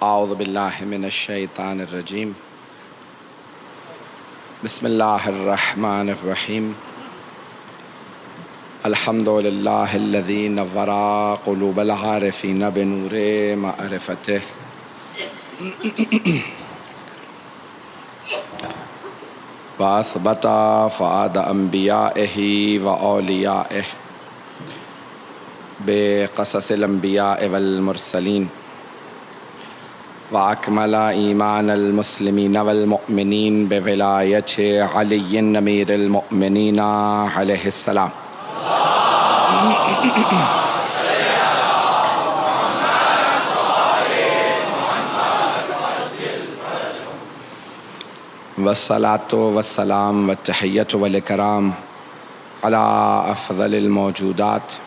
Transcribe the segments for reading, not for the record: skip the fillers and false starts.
اعوذ باللہ من الشیطان الرجیم بسم اللہ الرحمن الرحیم الحمد للہ الذی نور قلوب العارفین بنور معرفتہ واثبت فؤاد انبیائہ و اولیائہ بقصص الانبیاء والمرسلین وأكمل إيمان المسلمين والمؤمنين بولاية علي أمير المؤمنين عليه السلام والصلاة والسلام والتحية والإكرام على أفضل الموجودات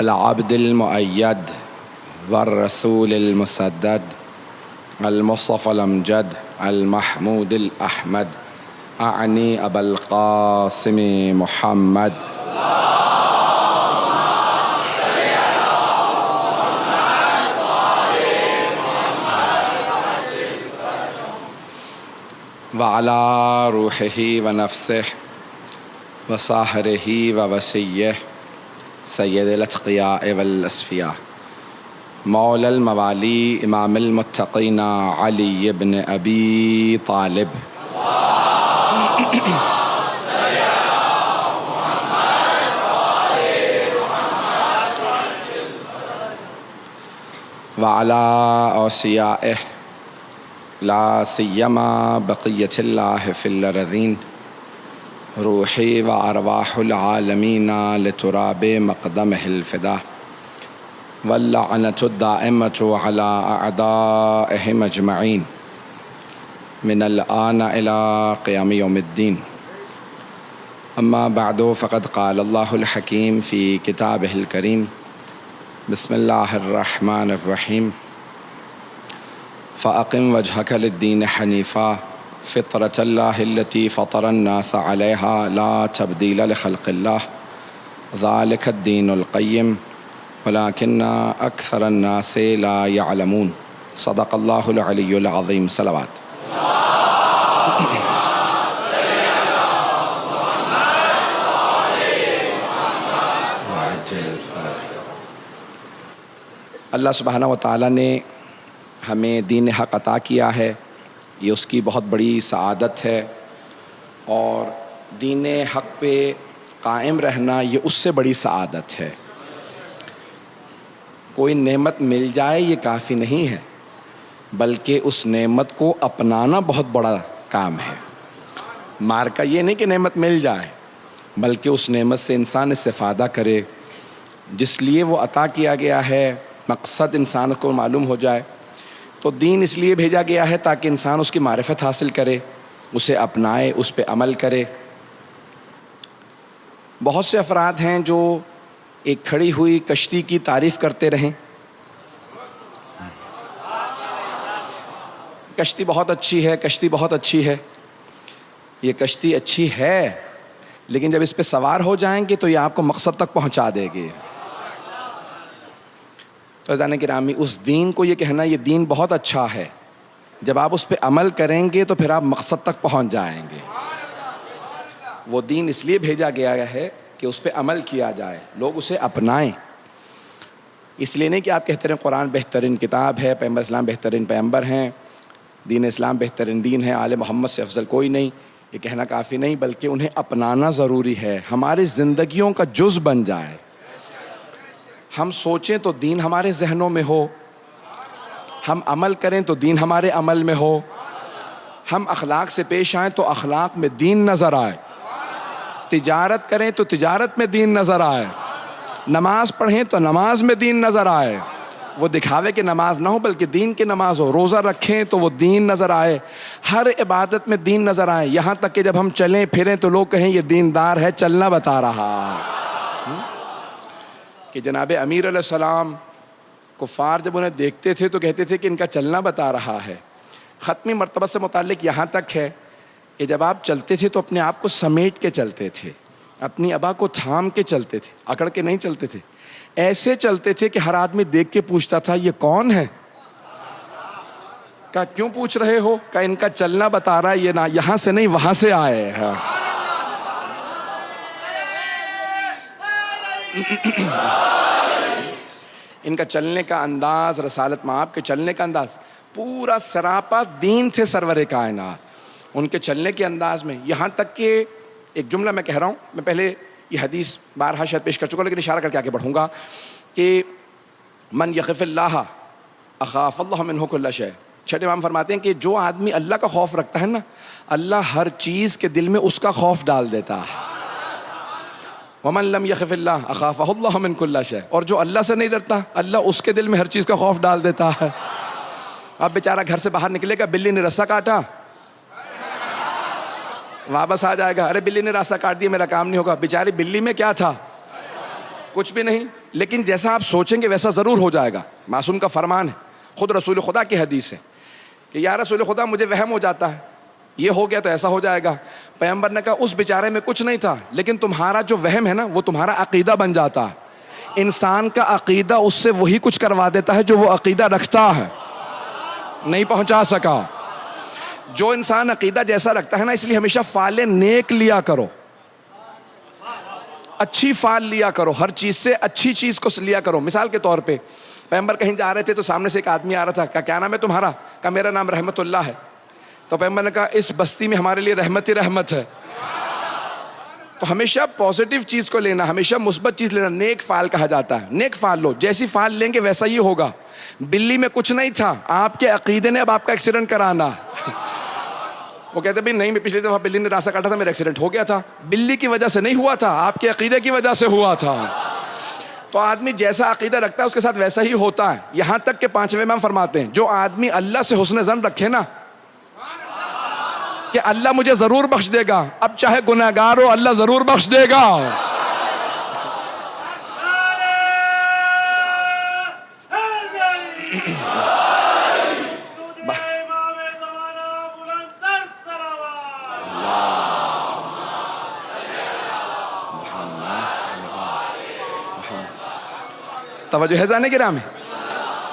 العبد المؤيد والرسول المسدد المصطفى الأمجد المحمود الأحمد أعني أبا القاسم محمد وعلى روحه ونفسه وصاهره ووسيه سيد الأتقياء والأصفياء مولا الموالی امام المتقین علی بن ابی طالب وعلی اوصیائہ لا سیما بقیۃ اللہ فی الارضین روحی و ارواح العالمین لتراب مقدمہ الفدا واللعنة الدائمة على أعدائهم أجمعين من الآن إلى قيام يوم الدين أما بعد فقد قال الله الحكيم في كتابه الكريم بسم الله الرحمن الرحيم فأقم وجهك للدين حنيفا فطرة الله التي فطر الناس عليها لا تبديل لخلق الله ذلك الدين القيم ولكن أكثر الناس لا يعلمون صدق الله العلي العظيم صلوات اللہ سبحانہ و تعالیٰ نے ہمیں دین حق عطا کیا ہے، یہ اس کی بہت بڑی سعادت ہے، اور دین حق پہ قائم رہنا یہ اس سے بڑی سعادت ہے۔ کوئی نعمت مل جائے یہ کافی نہیں ہے، بلکہ اس نعمت کو اپنانا بہت بڑا کام ہے۔ مارکا یہ نہیں کہ نعمت مل جائے، بلکہ اس نعمت سے انسان استفادہ کرے، جس لیے وہ عطا کیا گیا ہے مقصد انسان کو معلوم ہو جائے۔ تو دین اس لیے بھیجا گیا ہے تاکہ انسان اس کی معرفت حاصل کرے، اسے اپنائے، اس پہ عمل کرے۔ بہت سے افراد ہیں جو ایک کھڑی ہوئی کشتی کی تعریف کرتے رہیں، کشتی بہت اچھی ہے، کشتی بہت اچھی ہے۔ یہ کشتی اچھی ہے، لیکن جب اس پہ سوار ہو جائیں گے تو یہ آپ کو مقصد تک پہنچا دے گی۔ تو عزیزان گرامی، اس دین کو یہ کہنا یہ دین بہت اچھا ہے، جب آپ اس پہ عمل کریں گے تو پھر آپ مقصد تک پہنچ جائیں گے۔ وہ دین اس لیے بھیجا گیا ہے کہ اس پہ عمل کیا جائے، لوگ اسے اپنائیں۔ اس لیے نہیں کہ آپ کہتے رہیں قرآن بہترین کتاب ہے، پیغمبر اسلام بہترین پیغمبر ہیں، دین اسلام بہترین دین ہے، آل محمد سے افضل کوئی نہیں، یہ کہنا کافی نہیں، بلکہ انہیں اپنانا ضروری ہے، ہماری زندگیوں کا جز بن جائے۔ ہم سوچیں تو دین ہمارے ذہنوں میں ہو، ہم عمل کریں تو دین ہمارے عمل میں ہو، ہم اخلاق سے پیش آئیں تو اخلاق میں دین نظر آئے، تجارت کریں تو تجارت میں دین نظر آئے، نماز پڑھیں تو نماز میں دین نظر آئے، وہ دکھاوے کہ نماز نہ ہو بلکہ دین کی نماز ہو، روزہ رکھیں تو وہ دین نظر آئے، ہر عبادت میں دین نظر آئے، یہاں تک کہ جب ہم چلیں پھریں تو لوگ کہیں یہ دیندار ہے، چلنا بتا رہا۔ کہ جناب امیر علیہ السلام کفار جب انہیں دیکھتے تھے تو کہتے تھے کہ ان کا چلنا بتا رہا ہے۔ ختمی مرتبہ سے متعلق یہاں تک ہے کہ جب آپ چلتے تھے تو اپنے آپ کو سمیٹ کے چلتے تھے، اپنی ابا کو تھام کے چلتے تھے، اکڑ کے نہیں چلتے تھے، ایسے چلتے تھے کہ ہر آدمی دیکھ کے پوچھتا تھا یہ کون ہے؟ کہا کیوں پوچھ رہے ہو؟ کہا ان کا چلنا بتا رہا ہے یہ نہ یہاں سے نہیں وہاں سے آئے ہیں. ان کا چلنے کا انداز، رسالت مآب کے چلنے کا انداز پورا سراپا دین تھے سرور کائنات. ان کے چلنے کے انداز میں یہاں تک کہ ایک جملہ میں کہہ رہا ہوں، میں پہلے یہ حدیث بارہا شاید پیش کر چکا لیکن اشارہ کر کے آگے بڑھوں گا کہ من یخف اللہ اخاف اللہ منہ کل شیء. چھٹے امام فرماتے ہیں کہ جو آدمی اللہ کا خوف رکھتا ہے نا، اللہ ہر چیز کے دل میں اس کا خوف ڈال دیتا ہے. ومن لم یخف اللہ اخافہ اللہ من کل شیء. اور جو اللہ سے نہیں ڈرتا، اللہ اس کے دل میں ہر چیز کا خوف ڈال دیتا ہے. اب بیچارہ گھر سے باہر نکلے گا، بلی نے رسا کاٹا، واپس آ جائے گا، ارے بلی نے راستہ کاٹ دیا میرا کام نہیں ہوگا. بیچاری بلی میں کیا تھا؟ کچھ بھی نہیں. لیکن جیسا آپ سوچیں گے ویسا ضرور ہو جائے گا. معصوم کا فرمان ہے، خود رسول خدا کی حدیث ہے کہ یا رسول خدا مجھے وہم ہو جاتا ہے، یہ ہو گیا تو ایسا ہو جائے گا. پیغمبر نے کہا اس بیچارے میں کچھ نہیں تھا، لیکن تمہارا جو وہم ہے نا وہ تمہارا عقیدہ بن جاتا ہے. انسان کا عقیدہ اس سے وہی کچھ کروا دیتا ہے جو وہ عقیدہ رکھتا ہے. نہیں پہنچا سکا. جو انسان عقیدہ جیسا رکھتا ہے نا، اس لیے ہمیشہ فعال نیک لیا کرو، اچھی فعال لیا کرو، ہر چیز سے اچھی چیز کو لیا کرو. مثال کے طور پہ پیغمبر کہیں جا رہے تھے تو سامنے سے ایک آدمی آ رہا تھا. کہا کیا نام ہے تمہارا؟ کہا میرا نام رحمت اللہ ہے. تو پیغمبر نے کہا اس بستی میں ہمارے لیے رحمت ہی رحمت ہے. تو ہمیشہ پازیٹیو چیز کو لینا، ہمیشہ مثبت چیز لینا. نیک فعال کہا جاتا ہے. نیک فعال لو، جیسی فعال لیں گے ویسا ہی ہوگا. بلی میں کچھ نہیں تھا، آپ کے عقیدے نے اب آپ کا ایکسیڈنٹ کرانا. وہ کہتے بھی نہیں، میں پچھلی دفعہ بلی نے راستہ کاٹا تھا، میرا ایکسیڈنٹ ہو گیا تھا. بلی کی وجہ سے نہیں ہوا تھا، آپ کے عقیدے کی وجہ سے ہوا تھا. تو آدمی جیسا عقیدہ رکھتا ہے اس کے ساتھ ویسا ہی ہوتا ہے. یہاں تک کہ پانچویں امام فرماتے ہیں جو آدمی اللہ سے حسن ظن رکھے نا کہ اللہ مجھے ضرور بخش دے گا، اب چاہے گنہگار ہو اللہ ضرور بخش دے گا. توجہ ہے زانے گرامی.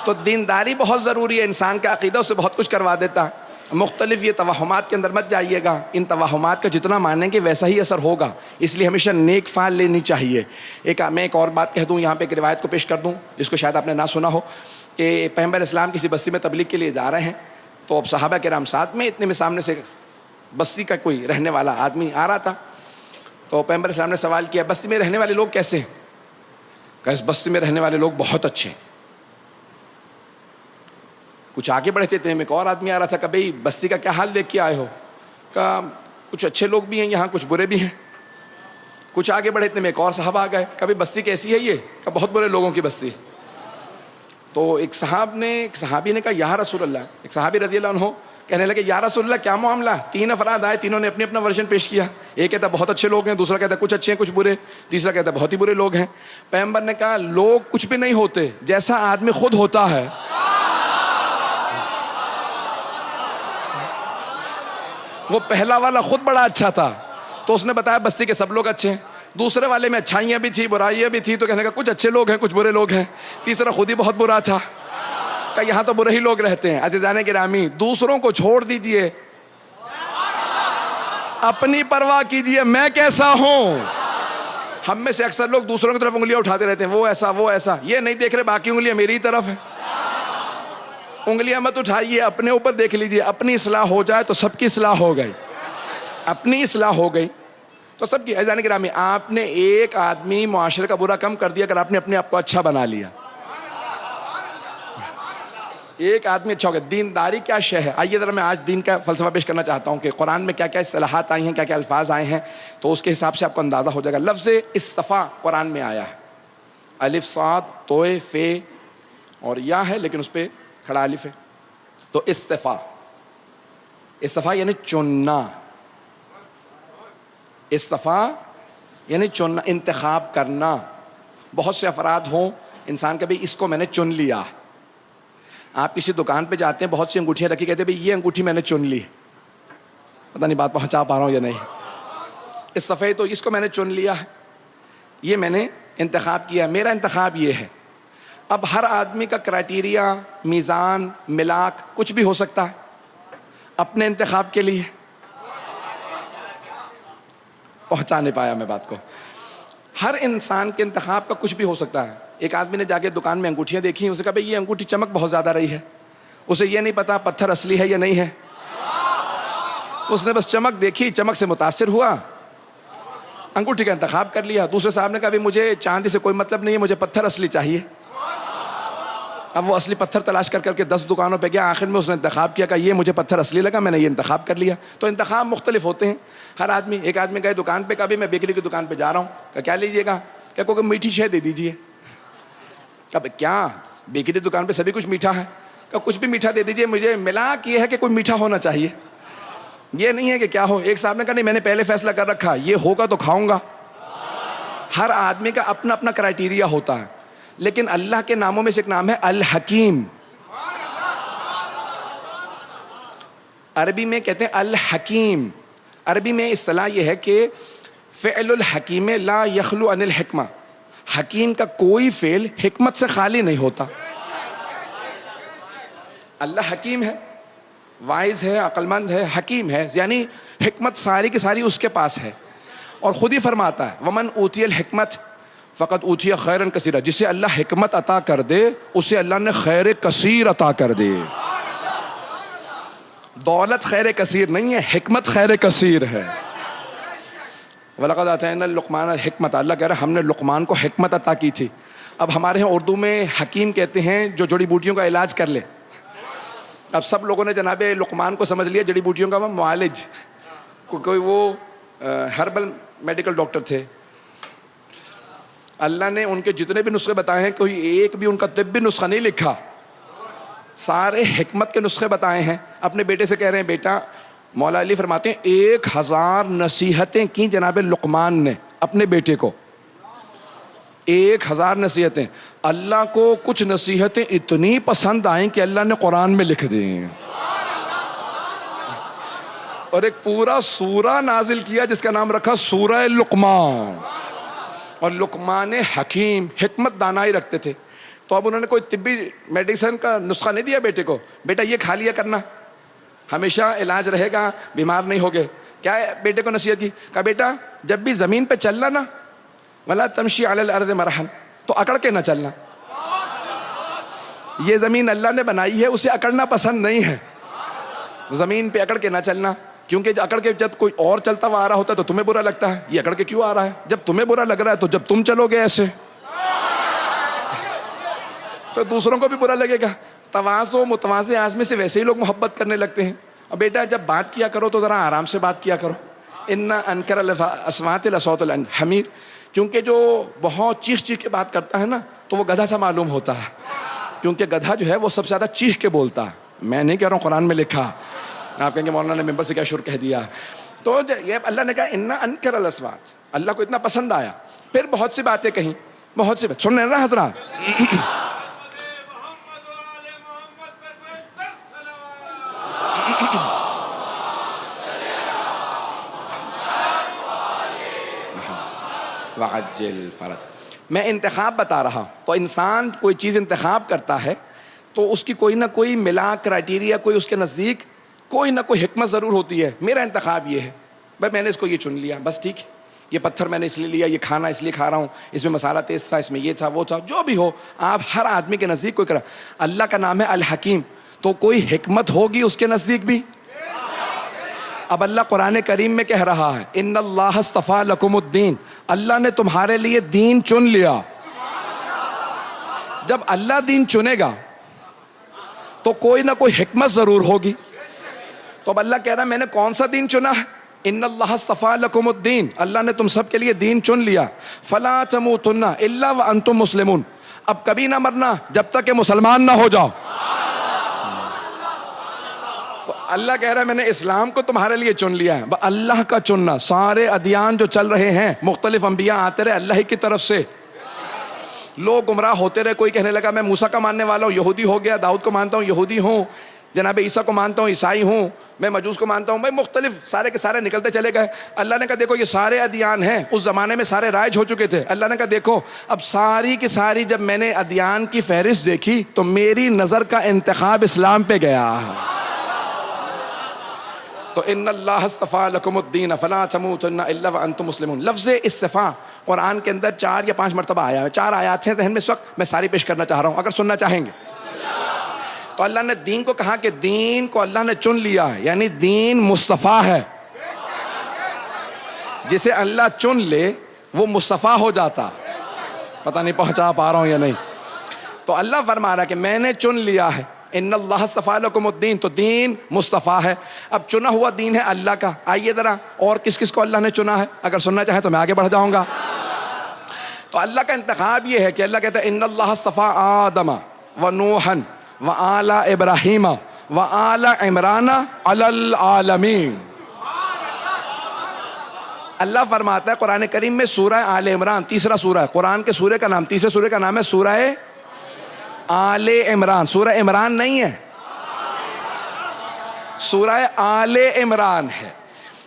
تو دینداری بہت ضروری ہے. انسان کا عقیدہ اسے بہت کچھ کروا دیتا ہے. مختلف یہ توہمات کے اندر مت جائیے گا. ان توہمات کا جتنا مانیں گے ویسا ہی اثر ہوگا. اس لیے ہمیشہ نیک فعال لینی چاہیے. میں ایک اور بات کہہ دوں، یہاں پہ ایک روایت کو پیش کر دوں جس کو شاید آپ نے نہ سنا ہو کہ پیغمبر اسلام کسی بستی میں تبلیغ کے لیے جا رہے ہیں. تو اب صحابہ کرام ساتھ میں، اتنے میں سامنے سے بستی کا کوئی رہنے والا آدمی آ رہا تھا. تو پیغمبر اسلام نے سوال کیا بستی میں رہنے والے لوگ کیسے ہیں؟ کہ اس بستی میں رہنے والے لوگ بہت اچھے ہیں. کچھ آگے بڑھتے تھے، ایک اور آدمی آ رہا تھا کہ بھئی بستی کا کیا حال دیکھ کے آئے ہو؟ کہ کچھ اچھے لوگ بھی ہیں یہاں، کچھ برے بھی ہیں. کچھ آگے بڑھے اتنے میں ایک اور صاحب آ گئے. کبھی بستی کیسی ہے یہ؟ کہ بہت برے لوگوں کی بستی. تو ایک صحابی نے کہا یا رسول اللہ، ایک صحابی رضی اللہ عنہ کہنے لگے یا رسول اللہ کیا معاملہ؟ 3 افراد آئے، تینوں نے اپنے اپنا ورژن پیش کیا. ایک کہتا بہت اچھے لوگ ہیں، دوسرا کہتا کچھ اچھے ہیں کچھ برے، تیسرا کہتا بہت ہی برے لوگ ہیں. پیغمبر نے کہا لوگ کچھ بھی نہیں ہوتے، جیسا آدمی خود ہوتا ہے. وہ پہلا والا خود بڑا اچھا تھا تو اس نے بتایا بستی کے سب لوگ اچھے ہیں. دوسرے والے میں اچھائیاں بھی تھی، برائیاں بھی تھی، تو کہنے کا کچھ اچھے لوگ ہیں کچھ برے لوگ ہیں. تیسرا خود ہی بہت برا تھا کہ یہاں تو برے ہی لوگ رہتے ہیں. عزیزان گرامی، دوسروں کو چھوڑ دیجئے، اپنی پرواہ کیجئے میں کیسا ہوں. ہم میں سے اکثر لوگ دوسروں کی طرف انگلیاں اٹھاتے رہتے ہیں، وہ ایسا وہ ایسا. یہ نہیں دیکھ رہے باقی انگلیاں میری طرف ہیں. انگلیاں مت اٹھائیے، اپنے اوپر دیکھ لیجئے. اپنی اصلاح ہو جائے تو سب کی اصلاح ہو گئی. اپنی اصلاح ہو گئی تو سب کی. عزیزان گرامی، آپ نے ایک آدمی معاشرے کا برا کم کر دیا اگر آپ نے اپنے آپ کو اچھا بنا لیا. ایک آدمی اچھا ہو گیا. دینداری کیا شے ہے؟ آئیے ذرا میں آج دین کا فلسفہ پیش کرنا چاہتا ہوں کہ قرآن میں کیا کیا اصطلاحات آئی ہیں، کیا کیا الفاظ آئے ہیں، تو اس کے حساب سے آپ کو اندازہ ہو جائے گا. لفظ اصطفا قرآن میں آیا ہے. الف صاد توئے فے اور یا ہے لیکن اس پہ کھڑا الف ہے. تو اصطفا، اصطفا یعنی چننا. اصطفا یعنی چننا، انتخاب کرنا. بہت سے افراد ہوں انسان کا بھی اس کو میں نے چن لیا. آپ کسی دکان پہ جاتے ہیں، بہت سی انگوٹھیاں رکھی، کہتے ہیں بھئی یہ انگوٹھی میں نے چن لی. پتہ نہیں بات پہنچا پا رہا ہوں یا نہیں. اس صفحے تو اس کو میں نے چن لیا ہے، یہ میں نے انتخاب کیا، میرا انتخاب یہ ہے. اب ہر آدمی کا کرائٹیریا، میزان، ملاک کچھ بھی ہو سکتا ہے اپنے انتخاب کے لیے. پہنچا نہیں پایا میں بات کو. ہر انسان کے انتخاب کا کچھ بھی ہو سکتا ہے. ایک آدمی نے جا کے دکان میں انگوٹھیاں دیکھی، اسے کہا بھائی یہ انگوٹھی چمک بہت زیادہ رہی ہے. اسے یہ نہیں پتا پتھر اصلی ہے یا نہیں ہے. اس نے بس چمک دیکھی، چمک سے متاثر ہوا، انگوٹھی کا انتخاب کر لیا. دوسرے صاحب نے کہا مجھے چاندی سے کوئی مطلب نہیں ہے، مجھے پتھر اصلی چاہیے. اب وہ اصلی پتھر تلاش کر کر کے 10 دکانوں پہ گیا، آخر میں اس نے انتخاب کیا کہ یہ مجھے پتھر اصلی لگا، میں نے یہ انتخاب کر لیا. تو انتخاب مختلف ہوتے ہیں ہر آدمی. ایک آدمی گئے دکان پہ، کبھی میں بیکری کی دکان پہ جا رہا ہوں، کہ کیا لیجیے گا؟ کہ کوئی میٹھی شے دے دیجیے. اب کیا بیکری دکان پہ سبھی کچھ میٹھا ہے؟ کہ کچھ بھی میٹھا دے دیجیے، مجھے ملا کہ یہ ہے کہ کوئی میٹھا ہونا چاہیے، یہ نہیں ہے کہ کیا ہو. ایک صاحب نے کہا نہیں، میں نے پہلے فیصلہ کر رکھا، یہ ہوگا تو کھاؤں گا. ہر آدمی کا اپنا اپنا کرائٹیریا ہوتا ہے. لیکن اللہ کے ناموں میں سے ایک نام ہے الحکیم. عربی میں کہتے ہیں الحکیم. عربی میں اصطلاح یہ ہے کہ فعل الحکیم لا یخلو عن الحکمہ. حکیم کا کوئی فعل حکمت سے خالی نہیں ہوتا. اللہ حکیم ہے، وائز ہے، عقل مند ہے، حکیم ہے، یعنی حکمت ساری کی ساری اس کے پاس ہے. اور خود ہی فرماتا ہے ومن اوتی الحکمت فقط اوتی خیرا کثیرا. جسے اللہ حکمت عطا کر دے اسے اللہ نے خیر کثیر عطا کر دے. دولت خیر کثیر نہیں ہے، حکمت خیر کثیر ہے. وَلَقَدْ آتَيْنَا لُقْمَانَ الْحِكْمَةَ. اللہ کہہ رہا ہے ہم نے لقمان کو حکمت عطا کی تھی. اب ہمارے یہاں اردو میں حکیم کہتے ہیں جو جڑی بوٹیوں کا علاج کر لے. اب سب لوگوں نے جناب لقمان کو سمجھ لیا جڑی بوٹیوں کا معالج. کوئی وہ ہربل میڈیکل ڈاکٹر تھے. اللہ نے ان کے جتنے بھی نسخے بتائے ہیں کوئی ایک بھی ان کا طبی نسخہ نہیں لکھا، سارے حکمت کے نسخے بتائے ہیں. اپنے بیٹے سے کہہ رہے ہیں بیٹا، مولا علی فرماتے ہیں 1000 نصیحتیں کی جناب لقمان نے اپنے بیٹے کو. 1000 نصیحتیں. اللہ کو کچھ نصیحتیں اتنی پسند آئیں کہ اللہ نے قرآن میں لکھ دیں اور ایک پورا سورہ نازل کیا جس کا نام رکھا سورہ لقمان. اور لقمان حکیم، حکمت دانائی رکھتے تھے. تو اب انہوں نے کوئی طبی میڈیسن کا نسخہ نہیں دیا بیٹے کو، بیٹا یہ کھا لیا کرنا ہمیشہ علاج رہے گا، بیمار نہیں ہوگے. کیا ہے بیٹے کو نصیحت کی؟ کہا بیٹا جب بھی زمین پہ چلنا نا ولا تمشی علی الارض مرحا، تو اکڑ کے نہ چلنا. یہ زمین اللہ نے بنائی ہے، اسے اکڑنا پسند نہیں ہے. زمین پہ اکڑ کے نہ چلنا، کیونکہ اکڑ کے جب کوئی اور چلتا ہوا آ رہا ہوتا ہے تو تمہیں برا لگتا ہے. یہ اکڑ کے کیوں آ رہا ہے؟ جب تمہیں برا لگ رہا ہے تو جب تم چلو گے ایسے تو دوسروں کو بھی برا لگے گا. تواضع متواضع آدمی سے ویسے ہی لوگ محبت کرنے لگتے ہیں. اور بیٹا جب بات کیا کرو تو ذرا آرام سے بات کیا کرو. ان انکر الاصوات لصوت الحمیر. کیونکہ جو بہت چیخ چیخ کے بات کرتا ہے نا تو وہ گدھا سا معلوم ہوتا ہے. کیونکہ گدھا جو ہے وہ سب سے زیادہ چیخ کے بولتا ہے. میں نہیں کہہ رہا ہوں، قرآن میں لکھا. آپ کہیں گے مولانا نے ممبر سے کیا شروع کہہ دیا. تو یہ اللہ نے کہا ان انکر الاصوات، اللہ کو اتنا پسند آیا. پھر بہت سی باتیں کہیں، بہت سی بات سن رہے ہیں حضرات. وعجل فرج. میں انتخاب بتا رہا. تو انسان کوئی چیز انتخاب کرتا ہے تو اس کی کوئی نہ کوئی ملا کرائٹیریا، کوئی اس کے نزدیک کوئی نہ کوئی حکمت ضرور ہوتی ہے. میرا انتخاب یہ ہے بھائی میں نے اس کو یہ چن لیا، بس ٹھیک ہے. یہ پتھر میں نے اس لیے لیا، یہ کھانا اس لیے کھا رہا ہوں، اس میں مسالہ تیز تھا، اس میں یہ تھا وہ تھا، جو بھی ہو. آپ ہر آدمی کے نزدیک کوئی کرا. اللہ کا نام ہے الحکیم، تو کوئی حکمت ہوگی اس کے نزدیک بھی. اب اللہ قرآن کریم میں کہہ رہا ہے ان اللہ اصطفیٰ لکم الدین، اللہ نے تمہارے لیے دین چن لیا. جب اللہ دین چنے گا تو کوئی نہ کوئی حکمت ضرور ہوگی. تو اب اللہ کہہ رہا ہے میں نے کون سا دین چنا ہے؟ ان اللہ اصطفیٰ لکم الدین، اللہ نے تم سب کے لیے دین چن لیا. فلا تموتن الا وانتم مسلمون، اب کبھی نہ مرنا جب تک کہ مسلمان نہ ہو جاؤ. تو اللہ کہہ رہا ہے میں نے اسلام کو تمہارے لیے چن لیا ہے. اللہ کا چننا، سارے ادیان جو چل رہے ہیں مختلف انبیاء آتے رہے اللہ ہی کی طرف سے. لوگ گمراہ ہوتے رہے. کوئی کہنے لگا میں موسیٰ کا ماننے والا ہوں، یہودی ہو گیا. داؤد کو مانتا ہوں، یہودی ہوں. جناب عیسیٰ کو مانتا ہوں، عیسائی ہوں، میں مجوس کو مانتا ہوں، میں مختلف سارے کے سارے نکلتے چلے گئے. اللہ نے کہا دیکھو یہ سارے ادیان ہیں، اس زمانے میں سارے رائج ہو چکے تھے. اللہ نے کہا دیکھو اب ساری کی ساری جب میں نے ادیان کی فہرست دیکھی تو میری نظر کا انتخاب اسلام پہ گیا. تو ان اللہ اصطفیٰ لکم الدین فلا تموتن الا وانتم مسلمون. لفظ اصطفیٰ قرآن کے اندر 4 یا 5 مرتبہ آیا ہے. 4 آیات ہیں ذہن میں اس وقت، میں ساری پیش کرنا چاہ رہا ہوں اگر سننا چاہیں گے. تو اللہ نے دین کو کہا کہ دین کو اللہ نے چن لیا ہے، یعنی دین مصطفیٰ ہے. جسے اللہ چن لے وہ مصطفیٰ ہو جاتا. پتہ نہیں پہنچا پا رہا ہوں یا نہیں. تو اللہ فرما رہا ہے کہ میں نے چن لیا ہے. ان اللہ اصطفیٰ لکم الدین، تو دین مصطفیٰ ہے. اب چنا ہوا دین ہے اللہ کا. آئیے ذرا اور کس کس کو اللہ نے چنا ہے، اگر سننا چاہیں تو میں آگے بڑھ جاؤں گا. تو اللہ کا انتخاب یہ ہے کہ اللہ کہتا ہے ان اللہ اصطفیٰ آدم و نوحا و آل ابراہیم و آل عمران علی العالمین. اللہ فرماتا ہے قرآن کریم میں سورہ آل عمران، تیسرا سورہ ہے قرآن کے سورہ کا نام، تیسرے سورہ کا نام ہے سورہ آل عمران. سورہ عمران نہیں ہے، سورہ آل عمران ہے.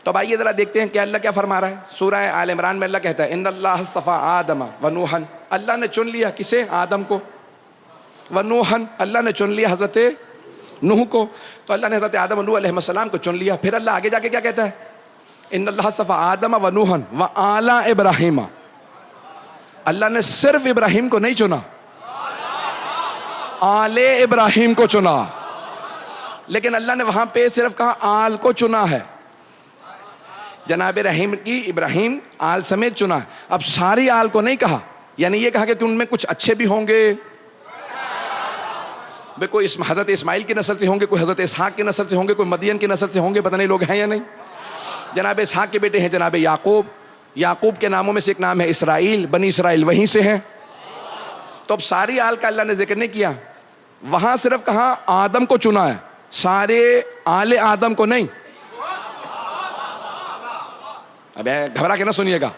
تو اب آئیے ذرا دیکھتے ہیں کہ اللہ کیا فرما رہا ہے. سورہ آل عمران میں اللہ کہتا ہے ان اللہ اصطفیٰ آدم و نوحا، اللہ نے چن لیا کسے؟ آدم کو. و نوحا، اللہ نے چن لیا حضرت نوح کو. تو اللہ نے حضرت آدم و نوح علیہ السلام کو چن لیا. پھر اللہ آگے جا کے کیا کہتا ہے؟ ان اللہ اصطفیٰ آدم و نوحا و آل ابراہیم. اللہ نے صرف ابراہیم کو نہیں چنا، آل ابراہیم کو چنا. لیکن اللہ نے وہاں پہ صرف کہا آل کو چنا ہے. جناب رحیم کی ابراہیم آل سمیت چنا ہے. اب ساری آل کو نہیں کہا، یعنی یہ کہا کہ ان میں کچھ اچھے بھی ہوں گے، کوئی حضرت اسماعیل کی نسل سے ہوں گے، کوئی حضرت اسحاق کی نسل سے ہوں گے، کوئی مدین کی نسل سے ہوں گے، پتہ نہیں لوگ ہیں یا نہیں. جناب اسحاق کے بیٹے ہیں جناب یعقوب. یعقوب کے ناموں میں سے ایک نام ہے اسرائیل، بنی اسرائیل وہیں سے ہیں. تو اب ساری آل کا اللہ نے ذکر نہیں کیا، وہاں صرف کہا آدم کو چنا ہے، سارے آل آدم کو نہیں. اب گھبرا کے نہ سنیے گا.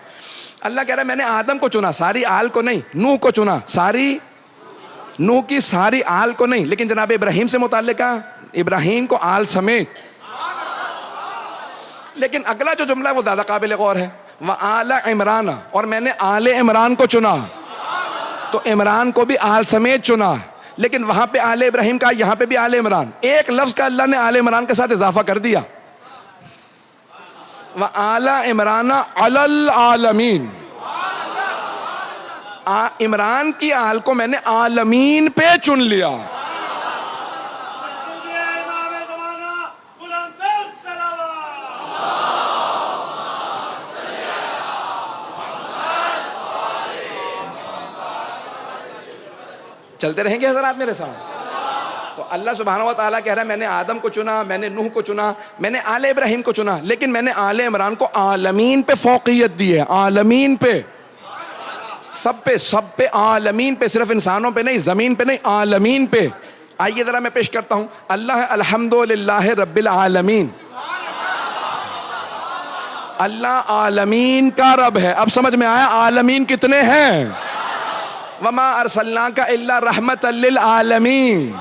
اللہ کہہ رہا ہے میں نے آدم کو چنا، ساری آل کو نہیں. نوح کو چنا، ساری نوح کی ساری آل کو نہیں. لیکن جناب ابراہیم سے متعلق کہا ابراہیم کو آل سمیت. لیکن اگلا جو جملہ ہے وہ زیادہ قابل غور ہے. وآل عمران، اور میں نے آل عمران کو چنا. تو عمران کو بھی آل سمیت چنا. لیکن وہاں پہ آل ابراہیم کا، یہاں پہ بھی آل عمران. ایک لفظ کا اللہ نے آل عمران کے ساتھ اضافہ کر دیا. وآل عمران علی العالمین. عمران کی آل کو میں نے عالمین پہ چن لیا. چلتے رہیں گے حضرات میرے ساتھ. تو اللہ سبحانہ و تعالیٰ کہہ رہا ہے میں نے آدم کو چنا، میں نے نوح کو چنا، میں نے آل ابراہیم کو چنا، لیکن میں نے آل عمران کو عالمین پہ فوقیت دی ہے. عالمین پہ، سب پہ عالمین پہ، صرف انسانوں پہ نہیں، زمین پہ نہیں، عالمین پہ. آئیے ذرا میں پیش کرتا ہوں. اللہ الحمدللہ رب العالمین. اللہ عالمین کا رب ہے. اب سمجھ میں آیا عالمین کتنے ہیں؟ وما ارسلناک الا رحمت للعالمین.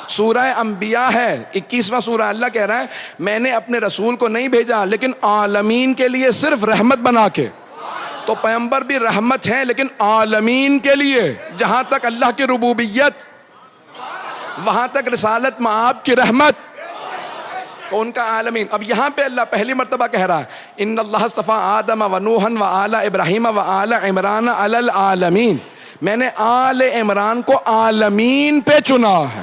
سورہ انبیاء ہے 21واں سورہ. اللہ کہہ رہا ہے میں نے اپنے رسول کو نہیں بھیجا لیکن عالمین کے لیے صرف رحمت بنا کے. تو پیغمبر بھی رحمت ہیں لیکن عالمین کے لیے. جہاں تک اللہ کی ربوبیت وہاں تک رسالت مآب کی رحمت، تو ان کا عالمین. اب یہاں پہ اللہ پہلی مرتبہ کہہ رہا ہے ان اللہ اصطفیٰ آدم و نوحا و آل ابراہیم و آل عمران علی العالمین. میں نے آل عمران کو عالمین پہ چنا ہے،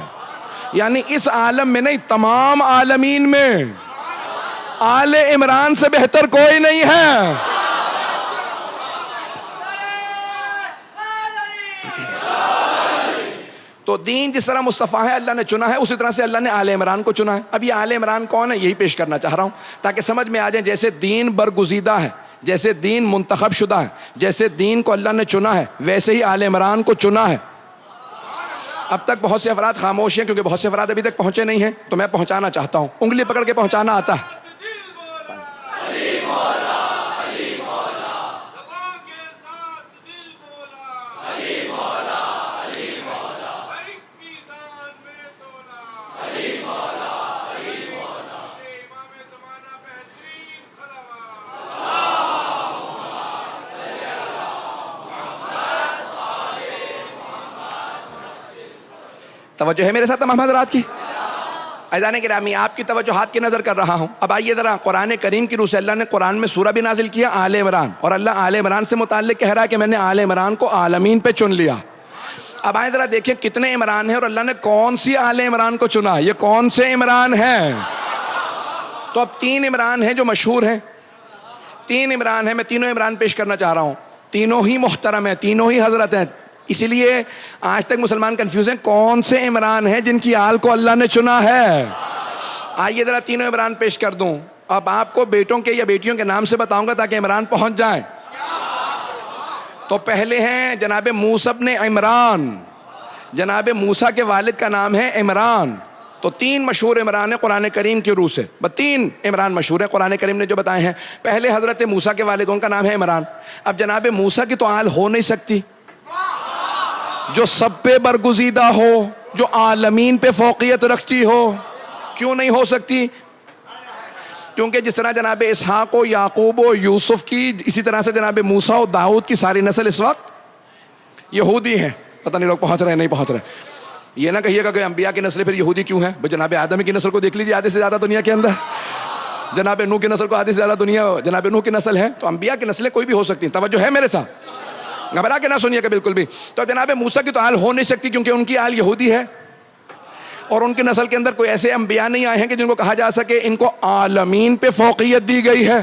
یعنی اس عالم میں نہیں، تمام عالمین میں. آل عمران سے بہتر کوئی نہیں ہے. تو دین جس طرح مصطفیٰ ہے اللہ نے چنا ہے، اسی طرح سے اللہ نے آل عمران کو چنا ہے. اب یہ آل عمران کون ہے یہی پیش کرنا چاہ رہا ہوں تاکہ سمجھ میں آ جائے. جیسے دین برگزیدہ ہے، جیسے دین منتخب شدہ ہے، جیسے دین کو اللہ نے چنا ہے، ویسے ہی آل عمران کو چنا ہے. اب تک بہت سے افراد خاموش ہیں کیونکہ بہت سے افراد ابھی تک پہنچے نہیں ہیں، تو میں پہنچانا چاہتا ہوں. انگلی پکڑ کے پہنچانا آتا ہے. توجہ ہے میرے ساتھ تمام حضرات کی؟ عزیزان گرامی، آپ کی توجہات کی نظر کر رہا ہوں. اب آئیے ذرا قرآن کریم کی روح سے اللہ نے قرآن میں سورہ بھی نازل کیا آل عمران، اور اللہ آل عمران سے متعلق کہہ رہا ہے کہ میں نے آل عمران کو عالمین پہ چن لیا. اب آئیں ذرا دیکھیں کتنے عمران ہیں اور اللہ نے کون سی آل عمران کو چنا، یہ کون سے عمران ہیں؟ تو اب 3 عمران ہیں جو مشہور ہیں. 3 عمران ہیں، میں تینوں عمران پیش کرنا چاہ رہا ہوں. تینوں ہی محترم ہیں، تینوں ہی حضرت ہیں. اسی لیے آج تک مسلمان کنفیوز ہیں کون سے عمران ہیں جن کی آل کو اللہ نے چنا ہے. آئیے ذرا تینوں عمران پیش کر دوں. اب آپ کو بیٹوں کے یا بیٹیوں کے نام سے بتاؤں گا تاکہ عمران پہنچ جائیں. تو پہلے ہیں جناب موسیٰ ابن عمران. جناب موسیٰ کے والد کا نام ہے عمران. تو 3 مشہور عمران ہیں قرآن کریم کی روح سے. 3 عمران مشہور ہیں قرآن کریم نے جو بتائے ہیں. پہلے حضرت موسیٰ کے والد، ان کا نام ہے عمران. اب جناب موسیٰ کی تو آل ہو نہیں سکتی جو سب پہ برگزیدہ ہو، جو عالمین پہ فوقیت رکھتی ہو. کیوں نہیں ہو سکتی؟ کیونکہ جس طرح جناب اسحاق و یعقوب و یوسف کی، اسی طرح سے جناب موسیٰ و داؤد کی ساری نسل اس وقت یہودی ہیں. پتہ نہیں لوگ پہنچ رہے ہیں نہیں پہنچ رہے. یہ نہ کہیے گا کہ انبیاء کی نسلیں پھر یہودی کیوں ہیں؟ جناب آدم کی نسل کو دیکھ لیجیے، آدھے سے زیادہ دنیا کے اندر. جناب نوح کی نسل کو آدھے سے زیادہ دنیا جناب نوح کی نسل ہے. تو انبیاء کی نسلیں کوئی بھی ہو سکتی ہیں. توجہ ہے میرے ساتھ؟ گھبرا کے نہ سنیے گا بالکل بھی. تو جناب موسیٰ کی تو آل ہو نہیں سکتی کیونکہ ان کی آل یہودی ہے، اور ان کی نسل کے اندر کوئی ایسے انبیاء نہیں آئے ہیں کہ جن کو کہا جا سکے ان کو عالمین پہ فوقیت دی گئی ہے.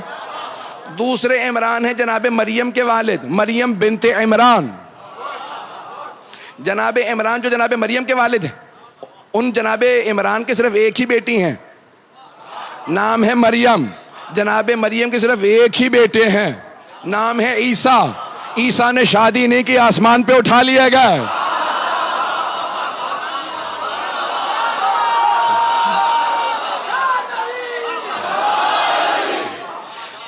دوسرے عمران ہیں جناب مریم کے والد، مریم بنت عمران. جناب عمران جو جناب مریم کے والد ہیں، ان جناب عمران کے صرف ایک ہی بیٹی ہیں، نام ہے مریم. جناب مریم کے صرف ایک ہی بیٹے ہیں، نام ہے عیسیٰ. عیسیٰ نے شادی نہیں کی، آسمان پہ اٹھا لیا گیا.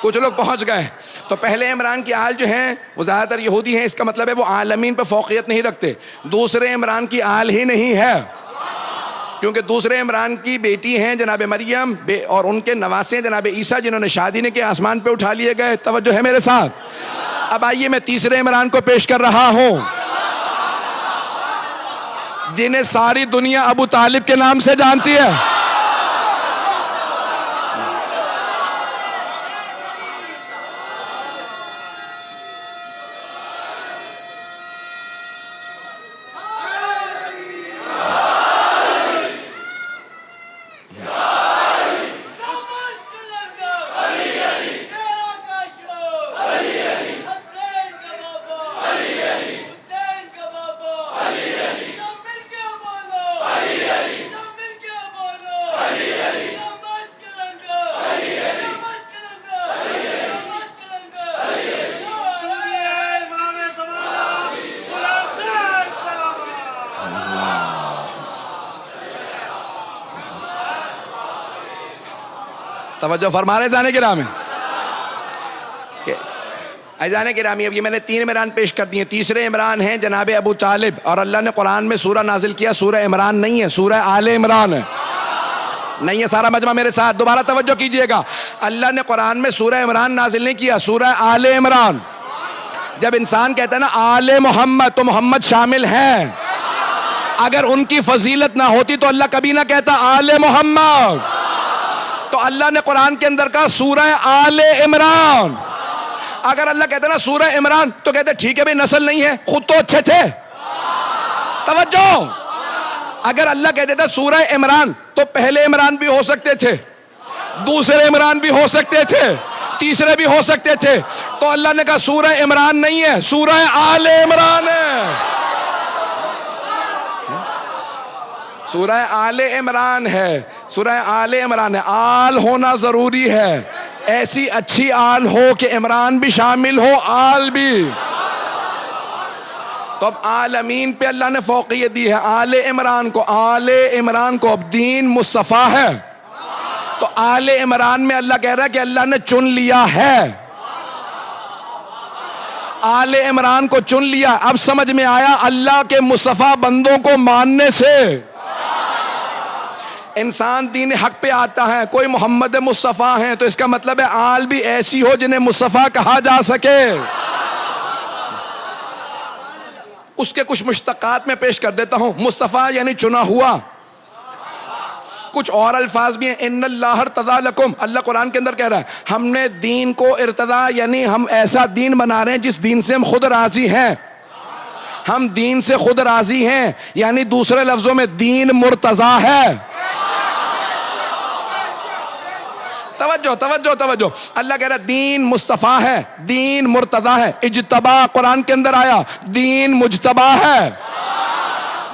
کچھ لوگ پہنچ گئے. تو پہلے عمران کی آل جو ہیں وہ زیادہ تر یہودی ہیں، اس کا مطلب ہے وہ عالمین پہ فوقیت نہیں رکھتے. دوسرے عمران کی آل ہی نہیں ہے کیونکہ دوسرے عمران کی بیٹی ہیں جناب مریم اور ان کے نواسے ہیں جناب عیسیٰ جنہوں نے شادی نہیں کی، آسمان پہ اٹھا لیے گئے. توجہ ہے میرے ساتھ؟ اب آئیے میں تیسرے عمران کو پیش کر رہا ہوں جنہیں ساری دنیا ابو طالب کے نام سے جانتی ہے. توجہ فرما رہے جانے گرامی. جانے گرامی اب یہ میں نے 3 عمران پیش کر دیے. تیسرے عمران ہیں جناب ابو طالب، اور اللہ نے قرآن میں سورہ نازل کیا، سورہ عمران نہیں ہے، سورہ آل عمران ہے. نہیں ہے سارا مجمع میرے ساتھ؟ دوبارہ توجہ کیجئے گا. اللہ نے قرآن میں سورہ عمران نازل نہیں کیا، سورہ آل عمران. جب انسان کہتا ہے نا آل محمد تو محمد شامل ہیں. اگر ان کی فضیلت نہ ہوتی تو اللہ کبھی نہ کہتا آل محمد. تو اللہ نے قرآن کے اندر کہا سورہ آل عمران. اگر اللہ کہتا نا سورہ عمران تو کہتے ٹھیک ہے بھئی نسل نہیں ہے، خود تو اچھے تھے. توجہ. اگر اللہ کہتے تھا سورہ عمران تو پہلے عمران بھی ہو سکتے تھے، دوسرے عمران بھی ہو سکتے تھے، تیسرے بھی ہو سکتے تھے. تو اللہ نے کہا سورہ عمران نہیں ہے، سورہ آل عمران ہے. سورہ آل عمران ہے، سورہ آل عمران ہے. آل ہونا ضروری ہے، ایسی اچھی آل ہو کہ عمران بھی شامل ہو، آل بھی. تو اب عالمین پہ اللہ نے فوقیت دی ہے آل عمران کو. آل عمران کو اب دین مصطفیٰ ہے تو آل عمران میں اللہ کہہ رہا ہے کہ اللہ نے چن لیا ہے، آل عمران کو چن لیا. اب سمجھ میں آیا اللہ کے مصطفیٰ بندوں کو ماننے سے انسان دین حق پہ آتا ہے. کوئی محمد مصطفیٰ ہیں تو اس کا مطلب ہے آل بھی ایسی ہو جنہیں مصطفیٰ کہا جا سکے. اس کے کچھ مشتقات میں پیش کر دیتا ہوں. مصطفیٰ یعنی چنا ہوا. کچھ اور الفاظ بھی ہیں. ان اللہ ارتضی لکم, اللہ قرآن کے اندر کہہ رہا ہے ہم نے دین کو ارتضا یعنی ہم ایسا دین بنا رہے ہیں جس دین سے ہم خود راضی ہیں. ہم دین سے خود راضی ہیں, یعنی دوسرے لفظوں میں دین مرتضی ہے. توجہ توجہ توجہ, اللہ کہہ رہا ہے دین مصطفیٰ ہے, دین مرتضی ہے. اجتبا قرآن کے اندر آیا, دین مجتبا ہے.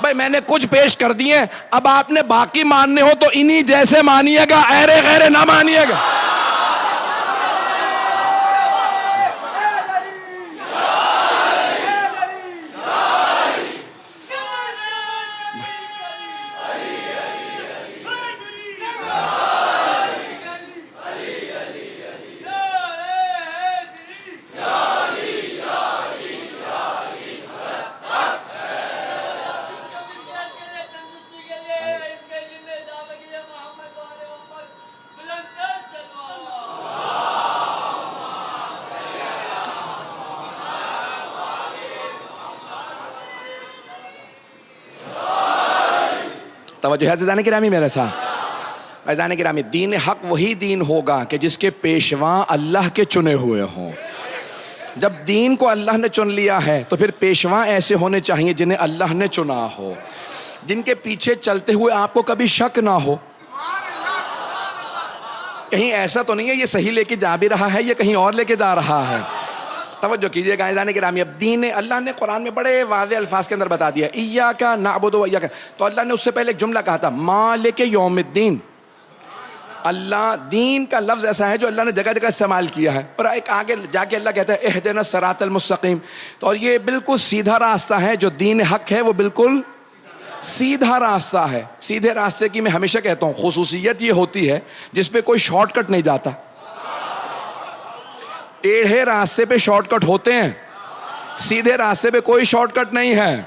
بھائی میں نے کچھ پیش کر دیے, اب آپ نے باقی ماننے ہو تو انہی جیسے مانیے گا, ایرے غیرے نہ مانیے گا. توجہ ہے عزیزان گرامی میرے ساتھ. عزیزان گرامی, دین حق وہی دین ہوگا کہ جس کے پیشواں اللہ کے چنے ہوئے ہوں. جب دین کو اللہ نے چن لیا ہے تو پھر پیشواں ایسے ہونے چاہیے جنہیں اللہ نے چنا ہو, جن کے پیچھے چلتے ہوئے آپ کو کبھی شک نہ ہو. کہیں ایسا تو نہیں ہے یہ صحیح لے کے جا بھی رہا ہے یا کہیں اور لے کے جا رہا ہے. توجہ کیجئے گا عزیزان گرامی, اب دین اللہ نے قرآن میں بڑے واضح الفاظ کے اندر بتا دیا, ایاک نعبد و ایاک. تو اللہ نے اس سے پہلے ایک جملہ کہا تھا, مالک یوم الدین. اللہ دین کا لفظ ایسا ہے جو اللہ نے جگہ جگہ استعمال کیا ہے, اور ایک آگے جا کے اللہ کہتا ہے اہدنا الصراط المستقیم. تو اور یہ بالکل سیدھا راستہ ہے, جو دین حق ہے وہ بالکل سیدھا راستہ ہے. سیدھے راستے کی میں ہمیشہ کہتا ہوں خصوصیت یہ ہوتی ہے جس پہ کوئی شارٹ کٹ نہیں جاتا. ٹیڑھے راستے پہ شارٹ کٹ ہوتے ہیں, سیدھے راستے پہ کوئی شارٹ کٹ نہیں ہے.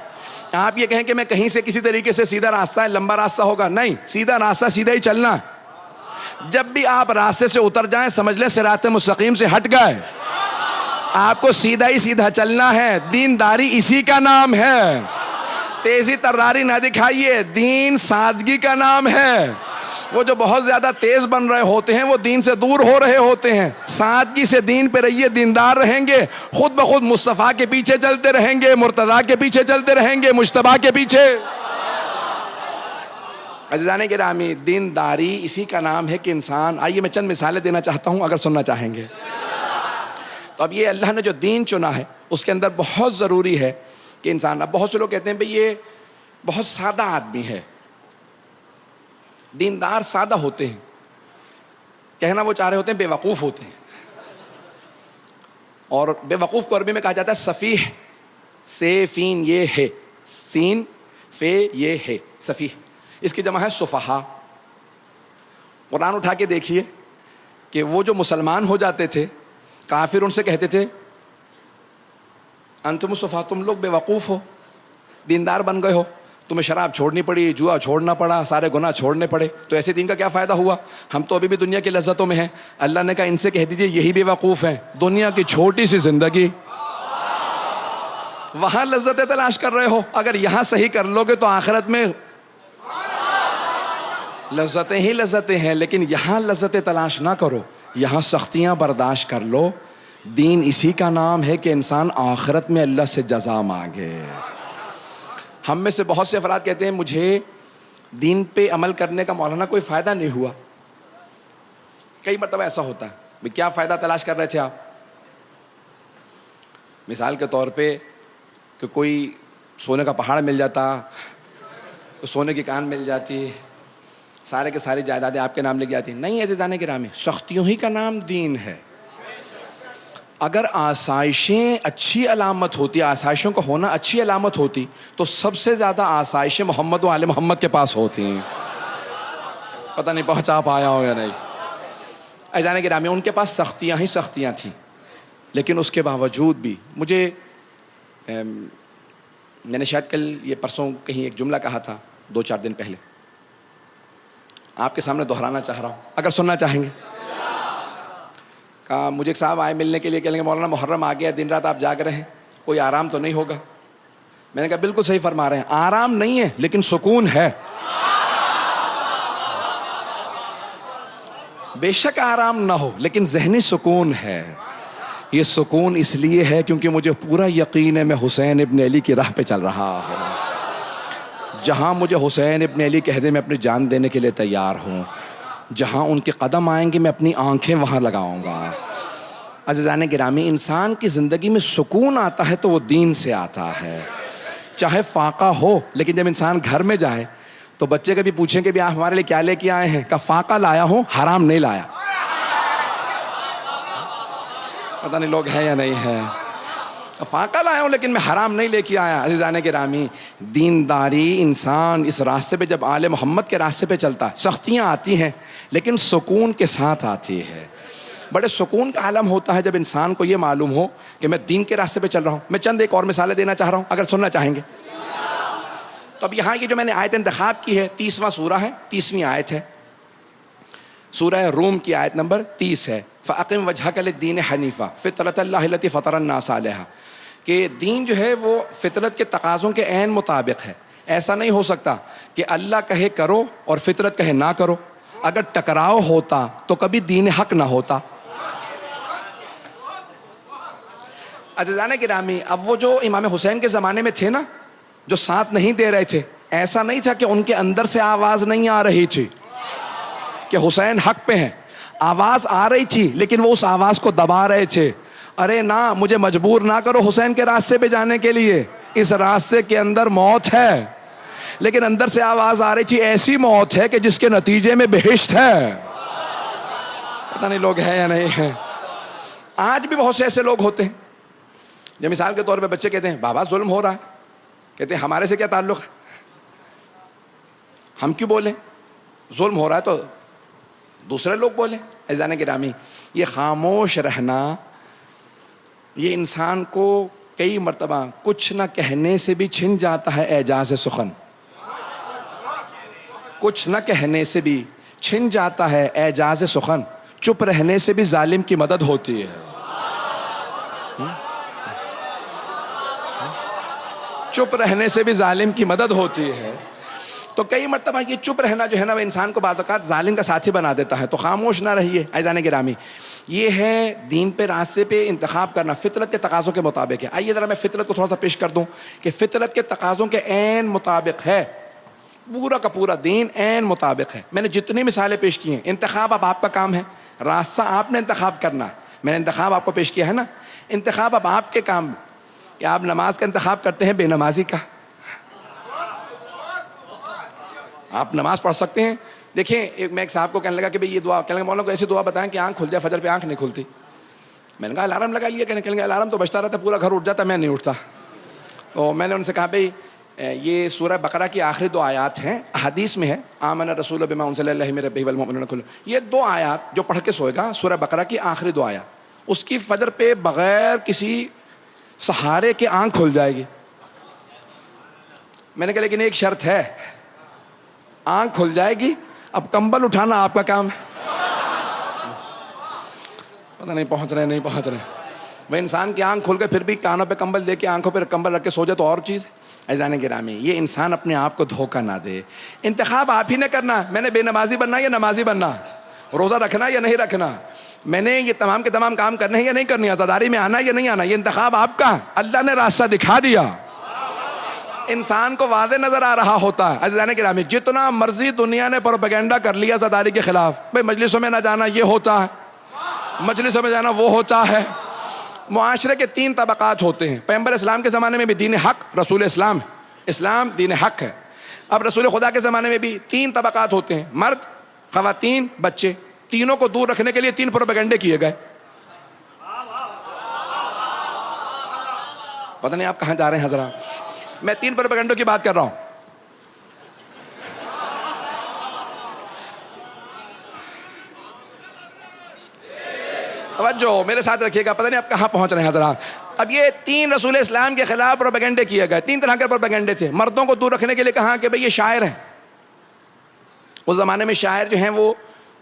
آپ یہ کہیں کہ میں کہیں سے کسی طریقے سے سیدھا راستہ ہے, لمبا راستہ ہوگا, نہیں, سیدھا راستہ سیدھا ہی چلنا. جب بھی آپ راستے سے اتر جائیں سمجھ لیں صراط مستقیم سے ہٹ گئے. آپ کو سیدھا ہی سیدھا چلنا ہے. دینداری اسی کا نام ہے. تیزی تراری نہ دکھائیے, دین سادگی کا نام ہے. وہ جو بہت زیادہ تیز بن رہے ہوتے ہیں وہ دین سے دور ہو رہے ہوتے ہیں. سادگی سے دین پہ رہیے, دیندار رہیں گے, خود بخود مصطفیٰ کے پیچھے چلتے رہیں گے, مرتضیٰ کے پیچھے چلتے رہیں گے, مجتبیٰ کے پیچھے. عزیزان گرامی, دینداری اسی کا نام ہے کہ انسان, آئیے میں چند مثالیں دینا چاہتا ہوں اگر سننا چاہیں گے. تو اب یہ اللہ نے جو دین چنا ہے اس کے اندر بہت ضروری ہے کہ انسان, اب بہت سے لوگ کہتے ہیں بھئی یہ بہت سادہ آدمی ہے. دیندار سادہ ہوتے ہیں, کہنا وہ چاہ رہے ہوتے ہیں بے وقوف ہوتے ہیں. اور بے وقوف کو عربی میں کہا جاتا ہے سفیح. سے فین یہ ہے, سین فے یہ ہے, سفیح. اس کی جمع ہے سفہا. قرآن اٹھا کے دیکھیے کہ وہ جو مسلمان ہو جاتے تھے کافر ان سے کہتے تھے انتم السفہاء, تم لوگ بے وقوف ہو, دیندار بن گئے ہو, تمہیں شراب چھوڑنی پڑی, جوا چھوڑنا پڑا, سارے گناہ چھوڑنے پڑے, تو ایسے دین کا کیا فائدہ ہوا؟ ہم تو ابھی بھی دنیا کی لذتوں میں ہیں. اللہ نے کہا ان سے کہہ دیجئے یہی بے وقوف ہیں, دنیا کی چھوٹی سی زندگی, وہاں لذتیں تلاش کر رہے ہو. اگر یہاں صحیح کر لو گے تو آخرت میں لذتیں ہی لذتیں ہیں, لیکن یہاں لذتیں تلاش نہ کرو, یہاں سختیاں برداشت کر لو. دین اسی کا نام ہے کہ انسان آخرت میں اللہ سے جزا مانگے. ہم میں سے بہت سے افراد کہتے ہیں مجھے دین پہ عمل کرنے کا مولانا کوئی فائدہ نہیں ہوا. کئی مرتبہ ایسا ہوتا ہے, بھئی کیا فائدہ تلاش کر رہے تھے آپ؟ مثال کے طور پہ کہ کوئی سونے کا پہاڑ مل جاتا, سونے کی کان مل جاتی, سارے کے ساری جائیدادیں آپ کے نام لکھ جاتی. نہیں عزیزان گرامی, سختیوں ہی کا نام دین ہے. اگر آسائشیں اچھی علامت ہوتی, آسائشوں کا ہونا اچھی علامت ہوتی, تو سب سے زیادہ آسائشیں محمد و آل محمد کے پاس ہوتی ہیں. پتہ نہیں پہنچا پایا ہو یا نہیں. عزیزان گرامی, ان کے پاس سختیاں ہی سختیاں تھیں, لیکن اس کے باوجود بھی مجھے, میں نے شاید کل یہ پرسوں کہیں ایک جملہ کہا تھا 2-4 دن پہلے, آپ کے سامنے دہرانا چاہ رہا ہوں اگر سننا چاہیں گے. کہا مجھے ایک صاحب آئے ملنے کے لیے, کہیں گے مولانا محرم آ گیا, دن رات آپ جاگ رہے ہیں, کوئی آرام تو نہیں ہوگا؟ میں نے کہا بالکل صحیح فرما رہے ہیں, آرام نہیں ہے لیکن سکون ہے. بے شک آرام نہ ہو لیکن ذہنی سکون ہے. یہ سکون اس لیے ہے کیونکہ مجھے پورا یقین ہے میں حسین ابن علی کی راہ پہ چل رہا ہوں. جہاں مجھے حسین ابن علی کہہ دے میں اپنی جان دینے کے لیے تیار ہوں. جہاں ان کے قدم آئیں گے میں اپنی آنکھیں وہاں لگاؤں گا. عزیزان گرامی, انسان کی زندگی میں سکون آتا ہے تو وہ دین سے آتا ہے. چاہے فاقہ ہو, لیکن جب انسان گھر میں جائے تو بچے کبھی پوچھیں کہ بھی آپ ہمارے لیے کیا لے کے آئے ہیں, کہ فاقہ لایا ہوں, حرام نہیں لایا. پتہ نہیں لوگ ہیں یا نہیں ہیں. فاقہ لایا ہوں لیکن میں حرام نہیں لے کے آیا. عزیزان گرامی, دینداری انسان اس راستے پہ جب آل محمد کے راستے پہ چلتا, سختیاں آتی ہیں لیکن سکون کے ساتھ آتی ہے. بڑے سکون کا عالم ہوتا ہے جب انسان کو یہ معلوم ہو کہ میں دین کے راستے پہ چل رہا ہوں. میں چند ایک اور مثالیں دینا چاہ رہا ہوں اگر سننا چاہیں گے. تو اب یہاں یہ جو میں نے آیت انتخاب کی ہے 30واں سورہ ہے, 30ویں آیت ہے, سورہ روم کی آیت نمبر 30 ہے. فَأَقِمْ وَجْهَكَ لِلدِّينِ حَنِيفًا فِطْرَتَ اللَّهِ الَّتِي فَطَرَ النَّاسَ عَلَيْهَا, کہ دین جو ہے وہ فطرت کے تقاضوں کے عین مطابق ہے. ایسا نہیں ہو سکتا کہ اللہ کہے کرو اور فطرت کہے نہ کرو. اگر ٹکراؤ ہوتا تو کبھی دین حق نہ ہوتا. عزیزان گرامی, اب وہ جو امام حسین کے زمانے میں تھے نا, جو ساتھ نہیں دے رہے تھے, ایسا نہیں تھا کہ ان کے اندر سے آواز نہیں آ رہی تھی کہ حسین حق پہ ہیں. آواز آ رہی تھی لیکن وہ اس آواز کو دبا رہے تھے. ارے نہ, مجھے مجبور نہ کرو حسین کے راستے پہ جانے کے لیے, اس راستے کے اندر موت ہے. لیکن اندر سے آواز آ رہی تھی ایسی موت ہے کہ جس کے نتیجے میں بہشت ہے. پتہ نہیں لوگ ہیں یا نہیں ہیں. آج بھی بہت سے ایسے لوگ ہوتے ہیں جو مثال کے طور پہ بچے کہتے ہیں بابا ظلم ہو رہا ہے, کہتے ہیں ہمارے سے کیا تعلق ہے, ہم کیوں بولیں, ظلم ہو رہا ہے تو دوسرے لوگ بولیں. عزیزان گرامی, یہ خاموش رہنا یہ انسان کو کئی مرتبہ کچھ نہ کہنے سے بھی چھن جاتا ہے اعجاز سخن. کچھ نہ کہنے سے بھی چھن جاتا ہے اعجاز سخن. چپ رہنے سے بھی ظالم کی مدد ہوتی ہے. چپ رہنے سے بھی ظالم کی مدد ہوتی ہے. تو کئی مرتبہ یہ چپ رہنا جو ہے نا وہ انسان کو بعض اوقات ظالم کا ساتھی بنا دیتا ہے. تو خاموش نہ رہیے عزیزان گرامی. یہ ہے دین پہ راستے پہ انتخاب کرنا فطرت کے تقاضوں کے مطابق ہے. آئیے ذرا میں فطرت کو تھوڑا سا پیش کر دوں کہ فطرت کے تقاضوں کے عین مطابق ہے. پورا کا پورا دین عین مطابق ہے. میں نے جتنی مثالیں پیش کی ہیں, انتخاب اب آپ کا کام ہے, راستہ آپ نے انتخاب کرنا ہے. میں نے انتخاب آپ کو پیش کیا ہے نا, انتخاب اب آپ کے کام کہ آپ نماز کا انتخاب کرتے ہیں بے نمازی کا. آپ نماز پڑھ سکتے ہیں. دیکھیں میں ایک صاحب کو کہنے لگا کہ بھئی یہ دعا, کہنے لگا مولانا کو ایسی دعا بتائیں کہ آنکھ کھل جائے, فجر پہ آنکھ نہیں کھلتی. میں نے کہا الارم لگا لیا, کہنے لگا الارم تو بجتا رہتا, پورا گھر اٹھ جاتا, میں نہیں اٹھتا. تو میں نے ان سے کہا بھئی یہ سورہ بقرہ کی آخری 2 آیات ہیں, حدیث میں ہے آمن الرسول بما انزل الیہ من ربہ والمؤمنون کل. یہ 2 آیات جو پڑھ کے سوئے گا, سورہ بقرہ کی آخری 2 آیات, اس کی فجر پہ بغیر کسی سہارے کے آنکھ کھل جائے گی. میں نے کہا لیکن ایک شرط ہے, آنکھ کھل جائے گی, اب کمبل اٹھانا آپ کا کام ہے. پتہ نہیں پہنچ رہے. بھائی انسان کی آنکھ کھل کے پھر بھی کانوں پہ کمبل دے کے آنکھوں پہ کمبل رکھ کے سو جائے تو اور چیز ہے. عزیزان گرامی, یہ انسان اپنے آپ کو دھوکہ نہ دے. انتخاب آپ ہی نے کرنا, میں نے بے نمازی بننا یا نمازی بننا, روزہ رکھنا یا نہیں رکھنا, میں نے یہ تمام کے تمام کام کرنے ہیں یا نہیں کرنے, عزاداری میں آنا یا نہیں آنا, یہ انتخاب آپ کا. اللہ نے راستہ دکھا دیا, انسان کو واضح نظر آ رہا ہوتا ہے. عزیزان گرامی, جتنا مرضی دنیا نے پروپیگنڈا کر لیا عزاداری کے خلاف, بھائی مجلسوں میں نہ جانا یہ ہوتا ہے, مجلسوں میں جانا وہ ہوتا ہے. معاشرے کے 3 طبقات ہوتے ہیں. پیغمبر اسلام کے زمانے میں بھی دین حق رسول اسلام, اسلام دین حق ہے. اب رسول خدا کے زمانے میں بھی 3 طبقات ہوتے ہیں, مرد, خواتین, بچے. تینوں کو دور رکھنے کے لیے 3 پروپیگنڈے کیے گئے. پتہ نہیں آپ کہاں جا رہے ہیں حضرات. میں 3 پروپیگنڈوں کی بات کر رہا ہوں. توجہ میرے ساتھ رکھیے گا, پتہ نہیں آپ کہاں پہنچ رہے ہیں حضرات. اب یہ 3 رسول اسلام کے خلاف پروپیگنڈے کیے گئے. 3 طرح کے پروپیگنڈے تھے. مردوں کو دور رکھنے کے لیے کہا کہ بھئی یہ شاعر ہیں. اس زمانے میں شاعر جو ہیں وہ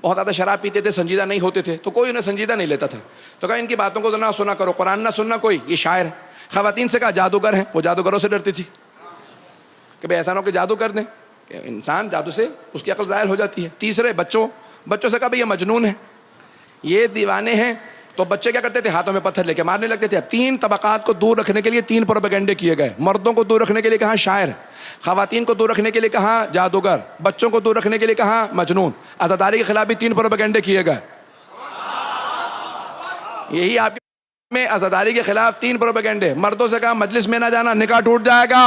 بہت زیادہ شراب پیتے تھے, سنجیدہ نہیں ہوتے تھے, تو کوئی انہیں سنجیدہ نہیں لیتا تھا. تو کہا ان کی باتوں کو نہ سنا کرو, قرآن نہ سننا, کوئی یہ شاعر ہے. خواتین سے کہا جادوگر ہیں, وہ جادوگروں سے ڈرتی تھی. کہ بھئی ایسا نہ ہو کہ جادو کر دیں، کہ انسان جادو سے اس کی عقل زائل ہو جاتی ہے۔ تیسرے بچوں سے کہا بھئی یہ مجنون ہے، یہ دیوانے ہیں، تو بچے کیا کرتے تھے؟ ہاتھوں میں پتھر لے کے مارنے لگتے تھے۔ اب 3 طبقات کو دور رکھنے کے لیے 3 پروپیگنڈے کیے گئے، مردوں کو دور رکھنے کے لیے کہاں شاعر، خواتین کو دور رکھنے کے لیے کہاں جادوگر، بچوں کو دور رکھنے کے لیے کہاں مجنون۔ عزاداری کے خلاف بھی 3 پروپیگنڈے کیے گئے۔ یہی آپ میں عزاداری کے خلاف 3 پروپیگنڈے۔ مردوں سے کہا مجلس میں نہ جانا، نکاح ٹوٹ جائے گا۔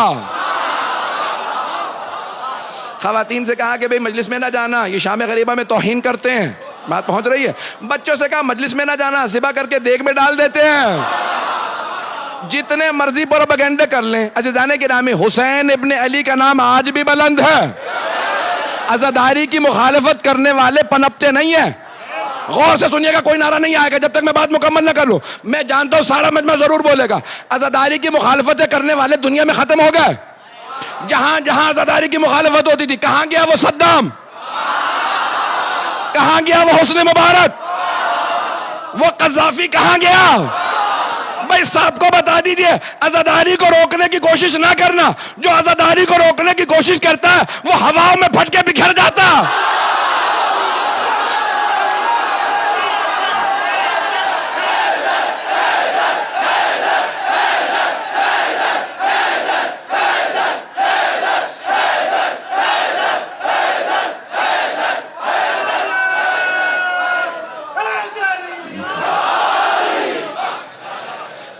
خواتین سے کہا کہ بھئی مجلس میں نہ جانا، یہ شام غریبہ میں توہین کرتے ہیں، بات پہنچ رہی ہے۔ بچوں سے کہا مجلس میں نہ جانا، ذبح کر کے دیگ میں ڈال دیتے ہیں۔ جتنے مرضی پروپیگنڈے کر لیں، عزیزان گرامی، حسین ابن علی کا نام آج بھی بلند ہے۔ عزاداری کی مخالفت کرنے والے پنپتے نہیں ہیں۔ غور سے سنیے گا، کوئی نعرہ نہیں آئے گا جب تک میں بات مکمل نہ کر لوں۔ میں جانتا ہوں سارا مجمع ضرور بولے گا۔ عزاداری کی مخالفتیں کرنے والے دنیا میں ختم ہو گئے۔ جہاں جہاں عزاداری کی مخالفت ہوتی تھی، کہاں گیا وہ صدام؟ کہاں گیا وہ حسنی مبارک؟ وہ قذافی کہاں گیا؟ بھائی صاحب کو بتا دیجئے، عزاداری کو روکنے کی کوشش نہ کرنا۔ جو عزاداری کو روکنے کی کوشش کرتا ہے وہ ہواؤں میں پھٹ کے بکھر جاتا۔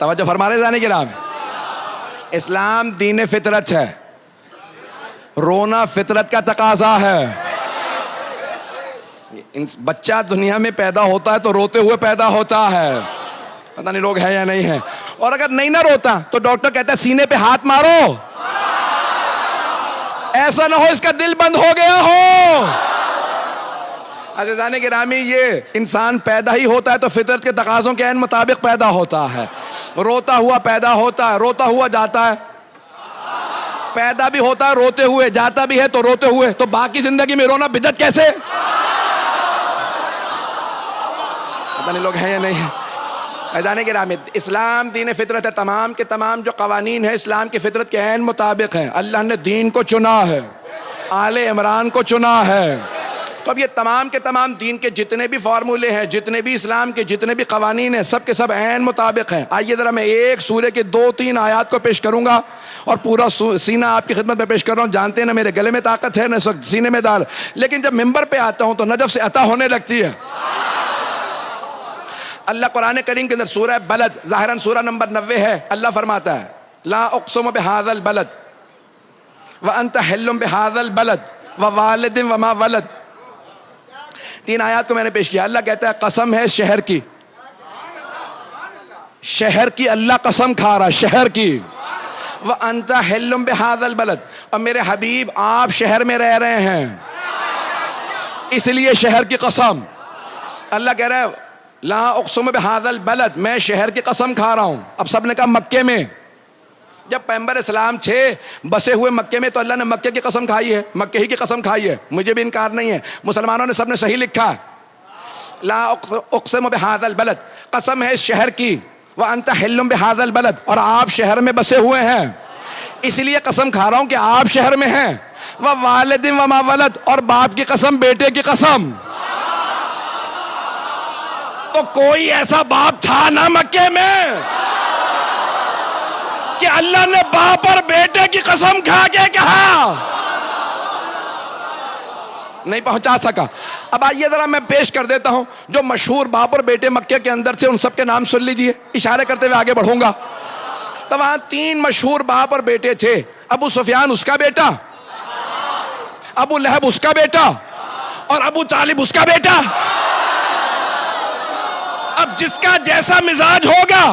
توجہ فرما رہے جانے کے نام۔ اسلام دین فطرت ہے، رونا فطرت کا تقاضا ہے۔ بچہ دنیا میں پیدا ہوتا ہے تو روتے ہوئے پیدا ہوتا ہے، پتہ نہیں لوگ ہیں یا نہیں ہیں۔ اور اگر نہیں نہ روتا تو ڈاکٹر کہتا ہے سینے پہ ہاتھ مارو، ایسا نہ ہو اس کا دل بند ہو گیا ہو۔ عزیزان گرامی، یہ انسان پیدا ہی ہوتا ہے تو فطرت کے تقاضوں کے عین مطابق پیدا ہوتا ہے۔ روتا ہوا پیدا ہوتا ہے، روتا ہوا جاتا ہے، پیدا بھی ہوتا ہے روتے ہوئے، جاتا بھی ہے تو روتے ہوئے، تو باقی زندگی میں رونا بدعت کیسے؟ پتہ نہیں لوگ ہیں یا نہیں ہیں۔ عزیزان گرامی، اسلام دین فطرت ہے، تمام کے تمام جو قوانین ہیں اسلام کی فطرت کے عین مطابق ہیں۔ اللہ نے دین کو چنا ہے، آل عمران کو چنا ہے۔ تو اب یہ تمام کے تمام دین کے جتنے بھی فارمولے ہیں، جتنے بھی اسلام کے جتنے بھی قوانین ہیں، سب کے سب عین مطابق ہیں۔ آئیے ذرا میں ایک سورے کے 2-3 آیات کو پیش کروں گا اور پورا سینہ آپ کی خدمت میں پیش کر رہا ہوں۔ جانتے ہیں نا میرے گلے میں طاقت ہے نہ سینے میں دار، لیکن جب ممبر پہ آتا ہوں تو نجف سے عطا ہونے لگتی ہے۔ اللہ قرآن کریم کے اندر سورہ بلد، ظاہراً سورہ نمبر 90 ہے، اللہ فرماتا ہے لا اقسم بہذا البلد وانت حل بہذا البلد ووالد وما ولد۔ 3 آیات کو میں نے پیش کیا۔ اللہ کہتا ہے قسم ہے شہر کی، شہر کی اللہ قسم کھا رہا، شہر کی۔ وانت حل بہذا البلد، اور میرے حبیب آپ شہر میں رہ رہے ہیں، اس لیے شہر کی قسم۔ اللہ کہہ رہا ہے لا اقسم بہذا البلد، میں شہر کی قسم کھا رہا ہوں۔ اب سب نے کہا مکے میں، جب پیغمبر اسلام تھے بسے ہوئے مکے میں تو اللہ نے مکے کی قسم کھائی ہے، مکے ہی کی قسم کھائی ہے، مجھے بھی انکار نہیں ہے، مسلمانوں نے سب نے صحیح لکھا۔ لا اقسم بہذا البلد، قسم ہے اس شہر کی، وانت حل بہذا البلد، اور آپ شہر میں بسے ہوئے ہیں، اس لیے قسم کھا رہا ہوں کہ آپ شہر میں ہیں۔ ووالد وما ولد، اور باپ کی قسم، بیٹے کی قسم۔ تو کوئی ایسا باپ تھا نہ مکے میں کہ اللہ نے باپ اور بیٹے کی قسم کھا کے کہا، نہیں پہنچا سکا۔ اب آئیے ذرا میں پیش کر دیتا ہوں جو مشہور باپ اور بیٹے مکے کے اندر تھے، ان سب کے نام سن لیجئے، اشارے کرتے ہوئے آگے بڑھوں گا۔ تو وہاں 3 مشہور باپ اور بیٹے تھے۔ ابو سفیان اس کا بیٹا، ابو لہب اس کا بیٹا، اور ابو طالب اس کا بیٹا۔ اب جس کا جیسا مزاج ہوگا،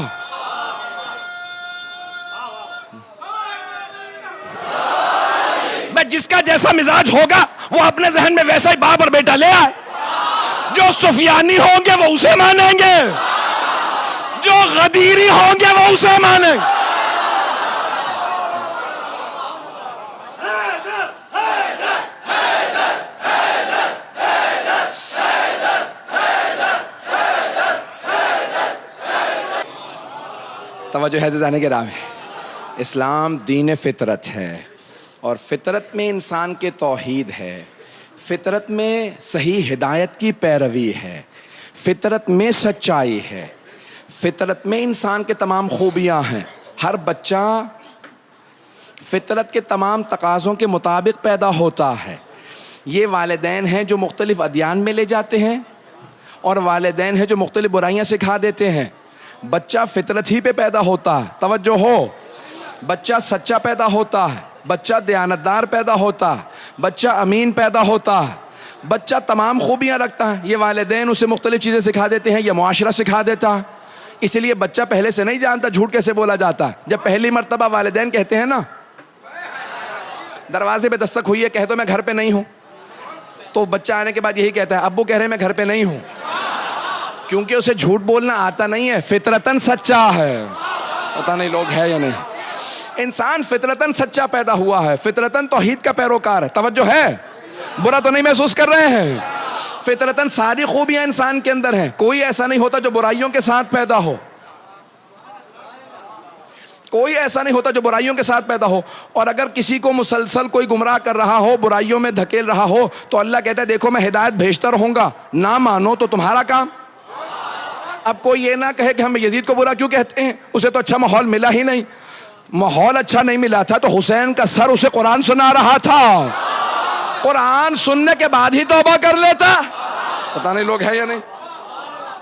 جس کا جیسا مزاج ہوگا وہ اپنے ذہن میں ویسا ہی باپ اور بیٹا لے آئے۔ جو سفیانی ہوں گے وہ اسے مانیں گے، جو غدیری ہوں گے وہ اسے مانیں گے۔ توجہ ہے عزیزان کرام، اسلام دین فطرت ہے اور فطرت میں انسان کے توحید ہے، فطرت میں صحیح ہدایت کی پیروی ہے، فطرت میں سچائی ہے، فطرت میں انسان کے تمام خوبیاں ہیں۔ ہر بچہ فطرت کے تمام تقاضوں کے مطابق پیدا ہوتا ہے۔ یہ والدین ہیں جو مختلف ادیان میں لے جاتے ہیں، اور والدین ہیں جو مختلف برائیاں سکھا دیتے ہیں۔ بچہ فطرت ہی پہ پیدا ہوتا ہے، توجہ ہو، بچہ سچا پیدا ہوتا ہے، بچہ دیانتدار پیدا ہوتا ہے، بچہ امین پیدا ہوتا ہے، بچہ تمام خوبیاں رکھتا ہے۔ یہ والدین اسے مختلف چیزیں سکھا دیتے ہیں، یہ معاشرہ سکھا دیتا ہے۔ اس لیے بچہ پہلے سے نہیں جانتا جھوٹ کیسے بولا جاتا ہے۔ جب پہلی مرتبہ والدین کہتے ہیں نا، دروازے پہ دستک ہوئی ہے، کہہ دو میں گھر پہ نہیں ہوں، تو بچہ آنے کے بعد یہی کہتا ہے ابو کہہ رہے ہیں میں گھر پہ نہیں ہوں، کیونکہ اسے جھوٹ بولنا آتا نہیں ہے، فطرتاً سچا ہے۔ پتہ نہیں لوگ ہے یا نہیں۔ انسان فطرتاً سچا پیدا ہوا ہے، فطرتاً توحید کا پیروکار ہے، توجہ ہے، برا تو نہیں محسوس کر رہے ہیں؟ فطرتاً ساری خوبیاں انسان کے اندر ہیں، کوئی ایسا نہیں ہوتا جو برائیوں کے ساتھ پیدا ہو، کوئی ایسا نہیں ہوتا جو برائیوں کے ساتھ پیدا ہو۔ اور اگر کسی کو مسلسل کوئی گمراہ کر رہا ہو، برائیوں میں دھکیل رہا ہو، تو اللہ کہتا ہے دیکھو میں ہدایت بھیجتا رہوں گا، نہ مانو تو تمہارا کام۔ اب کوئی یہ نہ کہے کہ ہم یزید کو برا کیوں کہتے ہیں، اسے تو اچھا ماحول ملا ہی نہیں۔ ماحول اچھا نہیں ملا تھا تو حسین کا سر اسے قرآن سنا رہا تھا، قرآن سننے کے بعد ہی توبہ کر لیتا۔ پتہ نہیں لوگ ہے یا نہیں۔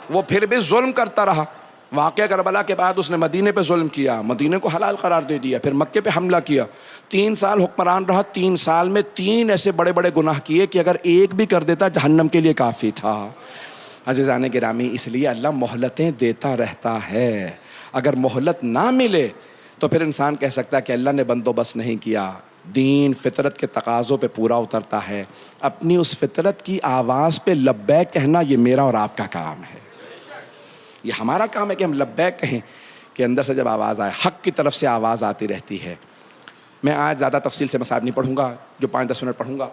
وہ پھر بھی ظلم کرتا رہا۔ واقعہ کربلا کے بعد اس نے مدینے پہ ظلم کیا، مدینے کو حلال قرار دے دیا، پھر مکے پہ حملہ کیا، 3 سال حکمران رہا۔ 3 سال میں 3 ایسے بڑے بڑے گناہ کیے کہ اگر ایک بھی کر دیتا جہنم کے لیے کافی تھا۔ عزیزان گرامی، اس لیے اللہ مہلتیں دیتا رہتا ہے۔ اگر مہلت نہ ملے تو پھر انسان کہہ سکتا ہے کہ اللہ نے بندوبست نہیں کیا۔ دین فطرت کے تقاضوں پہ پورا اترتا ہے۔ اپنی اس فطرت کی آواز پہ لبیک کہنا یہ میرا اور آپ کا کام ہے۔ یہ ہمارا کام ہے کہ ہم لبیک کہیں، کہ اندر سے جب آواز آئے، حق کی طرف سے آواز آتی رہتی ہے۔ میں آج زیادہ تفصیل سے مصائب نہیں پڑھوں گا، جو 5-10 منٹ پڑھوں گا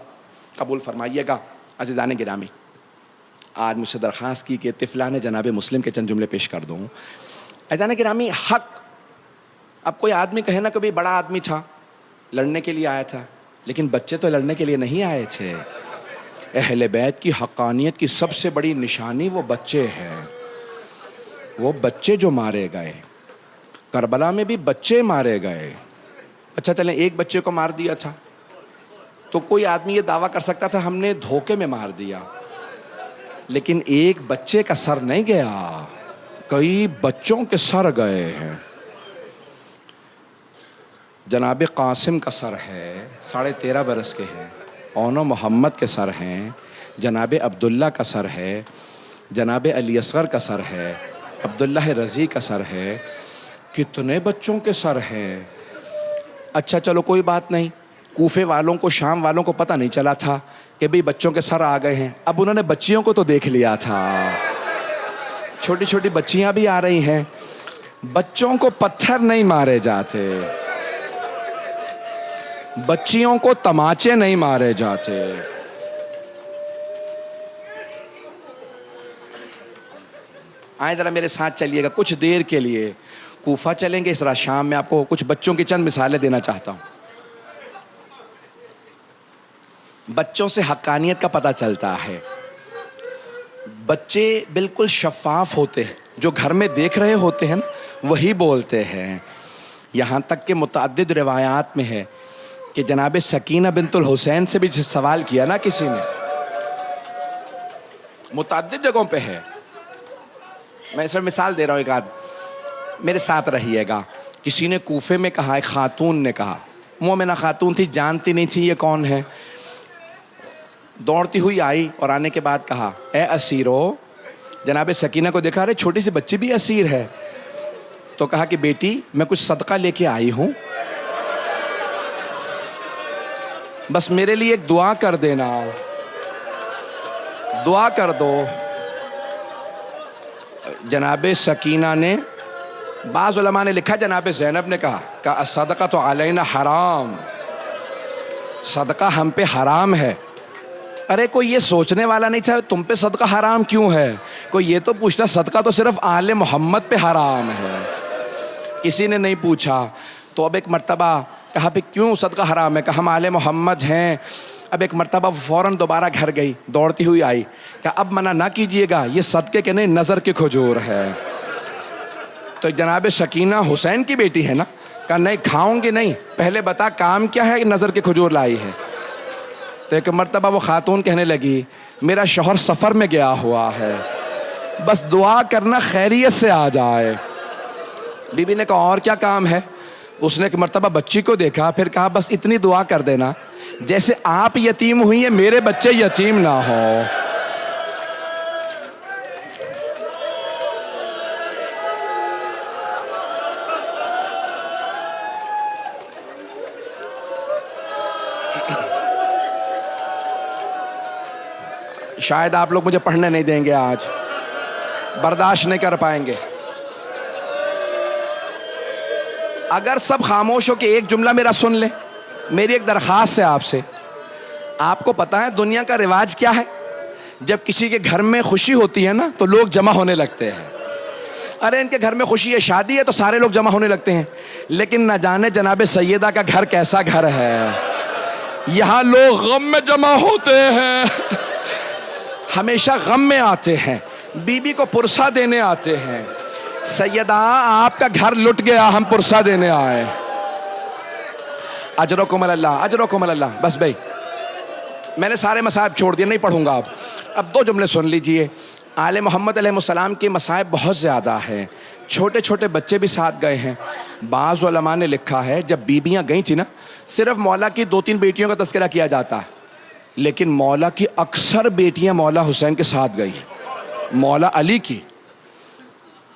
قبول فرمائیے گا۔ عزیزان گرامی، آج مجھ سے درخواست کی کہ طفلان جناب مسلم کے چند جملے پیش کر دوں۔ عزیزان گرامی، حق، اب کوئی آدمی کہے نا کبھی بڑا آدمی تھا، لڑنے کے لیے آیا تھا، لیکن بچے تو لڑنے کے لیے نہیں آئے تھے۔ اہل بیت کی حقانیت کی سب سے بڑی نشانی وہ بچے ہیں، وہ بچے جو مارے گئے۔ کربلا میں بھی بچے مارے گئے۔ اچھا چلیں ایک بچے کو مار دیا تھا تو کوئی آدمی یہ دعویٰ کر سکتا تھا ہم نے دھوکے میں مار دیا، لیکن ایک بچے کا سر نہیں گیا، کئی بچوں کے سر گئے ہیں۔ جناب قاسم کا سر ہے، 13.5 برس کے ہیں۔ اونو محمد کے سر ہیں، جناب عبداللہ کا سر ہے، جناب علی اصغر کا سر ہے، عبداللہ رضی کا سر ہے، کتنے بچوں کے سر ہیں۔ اچھا چلو کوئی بات نہیں، کوفے والوں کو، شام والوں کو پتہ نہیں چلا تھا کہ بھئی بچوں کے سر آ گئے ہیں، اب انہوں نے بچیوں کو تو دیکھ لیا تھا، چھوٹی چھوٹی بچیاں بھی آ رہی ہیں۔ بچوں کو پتھر نہیں مارے جاتے، بچیوں کو تماچے نہیں مارے جاتے۔ آئیں ذرا میرے ساتھ چلیے گا کچھ دیر کے لیے، کوفہ چلیں گے، اس رات شام میں آپ کو کچھ بچوں کی چند مثالیں دینا چاہتا ہوں۔ بچوں سے حقانیت کا پتہ چلتا ہے۔ بچے بالکل شفاف ہوتے ہیں، جو گھر میں دیکھ رہے ہوتے ہیں وہی بولتے ہیں۔ یہاں تک کہ متعدد روایات میں ہے کہ جناب سکینہ بنت الحسین سے بھی سوال کیا نا کسی نے، متعدد جگہوں پہ ہے۔ میں اس میں مثال دے رہا ہوں، ایک آدھ میرے ساتھ رہیے گا۔ کسی نے کوفے میں کہا، ایک خاتون نے کہا، مومنہ خاتون تھی، جانتی نہیں تھی یہ کون ہے، دوڑتی ہوئی آئی اور آنے کے بعد کہا اے اسیرو، جناب سکینہ کو دیکھا، ارے چھوٹی سی بچی بھی اسیر ہے، تو کہا کہ بیٹی میں کچھ صدقہ لے کے آئی ہوں، بس میرے لیے ایک دعا کر دینا، دعا کر دو۔ جناب سکینہ نے، بعض علماء نے لکھا جناب زینب نے کہا کہ الصدقہ تو علینا حرام، صدقہ ہم پہ حرام ہے۔ ارے کوئی یہ سوچنے والا نہیں تھا تم پہ صدقہ حرام کیوں ہے، کوئی یہ تو پوچھتا صدقہ تو صرف آل محمد پہ حرام ہے، کسی نے نہیں پوچھا۔ تو اب ایک مرتبہ کہا پھر کیوں صدقہ حرام ہے؟ کہا ہم آل محمد ہیں. اب ایک مرتبہ فوراً دوبارہ گھر گئی, دوڑتی ہوئی آئی, کہ اب منع نہ کیجئے گا, یہ صدقے کے نہیں نظر کی کھجور ہے. تو جناب سکینہ حسین کی بیٹی ہے نا, کہا نہیں کھاؤں گی نہیں, پہلے بتا کام کیا ہے کہ نظر کی کھجور لائی ہے. تو ایک مرتبہ وہ خاتون کہنے لگی میرا شوہر سفر میں گیا ہوا ہے, بس دعا کرنا خیریت سے آ جائے. بی بی نے کہا اور کیا کام ہے؟ اس نے ایک مرتبہ بچی کو دیکھا, پھر کہا بس اتنی دعا کر دینا جیسے آپ یتیم ہوئی ہیں میرے بچے یتیم نہ ہو. شاید آپ لوگ مجھے پڑھنے نہیں دیں گے آج, برداشت نہیں کر پائیں گے. اگر سب خاموش ہو کہ ایک جملہ میرا سن لیں, میری ایک درخواست ہے آپ سے. آپ کو پتا ہے دنیا کا رواج کیا ہے؟ جب کسی کے گھر میں خوشی ہوتی ہے نا تو لوگ جمع ہونے لگتے ہیں. ارے ان کے گھر میں خوشی ہے, شادی ہے, تو سارے لوگ جمع ہونے لگتے ہیں. لیکن نہ جانے جناب سیدہ کا گھر کیسا گھر ہے, یہاں لوگ غم میں جمع ہوتے ہیں, ہمیشہ غم میں آتے ہیں, بیوی کو پرسہ دینے آتے ہیں. سیدہ آپ کا گھر لٹ گیا, ہم پرسہ دینے آئے. اجرکم اللہ, اجرکم اللہ. بس بھائی میں نے سارے مصائب چھوڑ دیے, نہیں پڑھوں گا. اب دو جملے سن لیجئے. آل محمد علیہ السلام کے مصائب بہت زیادہ ہیں, چھوٹے چھوٹے بچے بھی ساتھ گئے ہیں. بعض علماء نے لکھا ہے جب بیویاں گئی تھی نا, صرف مولا کی 2-3 بیٹیوں کا تذکرہ کیا جاتا ہے, لیکن مولا کی اکثر بیٹیاں مولا حسین کے ساتھ گئی ہیں. مولا علی کی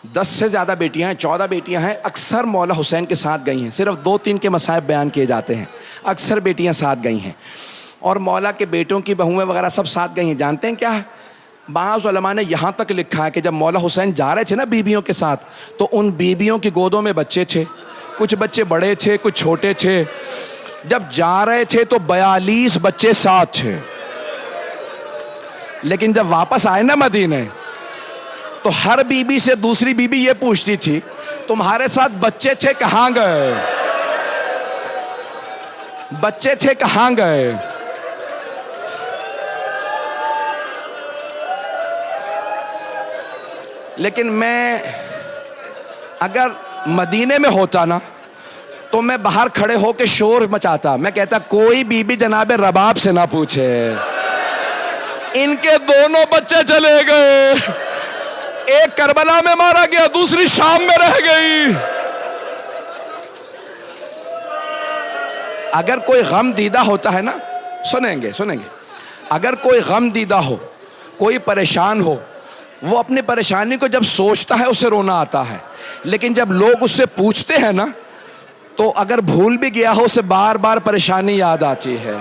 10 سے زیادہ بیٹیاں ہیں, 14 بیٹیاں ہیں, اکثر مولا حسین کے ساتھ گئی ہیں. صرف 2-3 کے مصائب بیان کیے جاتے ہیں, اکثر بیٹیاں ساتھ گئی ہیں. اور مولا کے بیٹوں کی بہویں وغیرہ سب ساتھ گئی ہیں. جانتے ہیں کیا ہے؟ بعض علماء نے یہاں تک لکھا ہے کہ جب مولا حسین جا رہے تھے نا بیویوں کے ساتھ, تو ان بیویوں کی گودوں میں بچے تھے, کچھ بچے بڑے تھے, کچھ چھوٹے تھے. جب جا رہے تھے تو 42 بچے ساتھ تھے, لیکن جب واپس آئے نا مدینے تو ہر بیوی سے دوسری بیوی یہ پوچھتی تھی تمہارے ساتھ بچے تھے کہاں گئے, بچے تھے کہاں گئے. لیکن میں اگر مدینے میں ہوتا نا تو میں باہر کھڑے ہو کے شور مچاتا, میں کہتا کوئی بیوی جناب رباب سے نہ پوچھے, ان کے دونوں بچے چلے گئے, ایک کربلا میں مارا گیا, دوسری شام میں رہ گئی. اگر کوئی غم دیدہ ہوتا ہے نا, سنیں گے, اگر کوئی غم دیدہ ہو, کوئی پریشان ہو, وہ اپنی پریشانی کو جب سوچتا ہے اسے رونا آتا ہے, لیکن جب لوگ اس سے پوچھتے ہیں نا تو اگر بھول بھی گیا ہو اسے بار بار پریشانی یاد آتی ہے.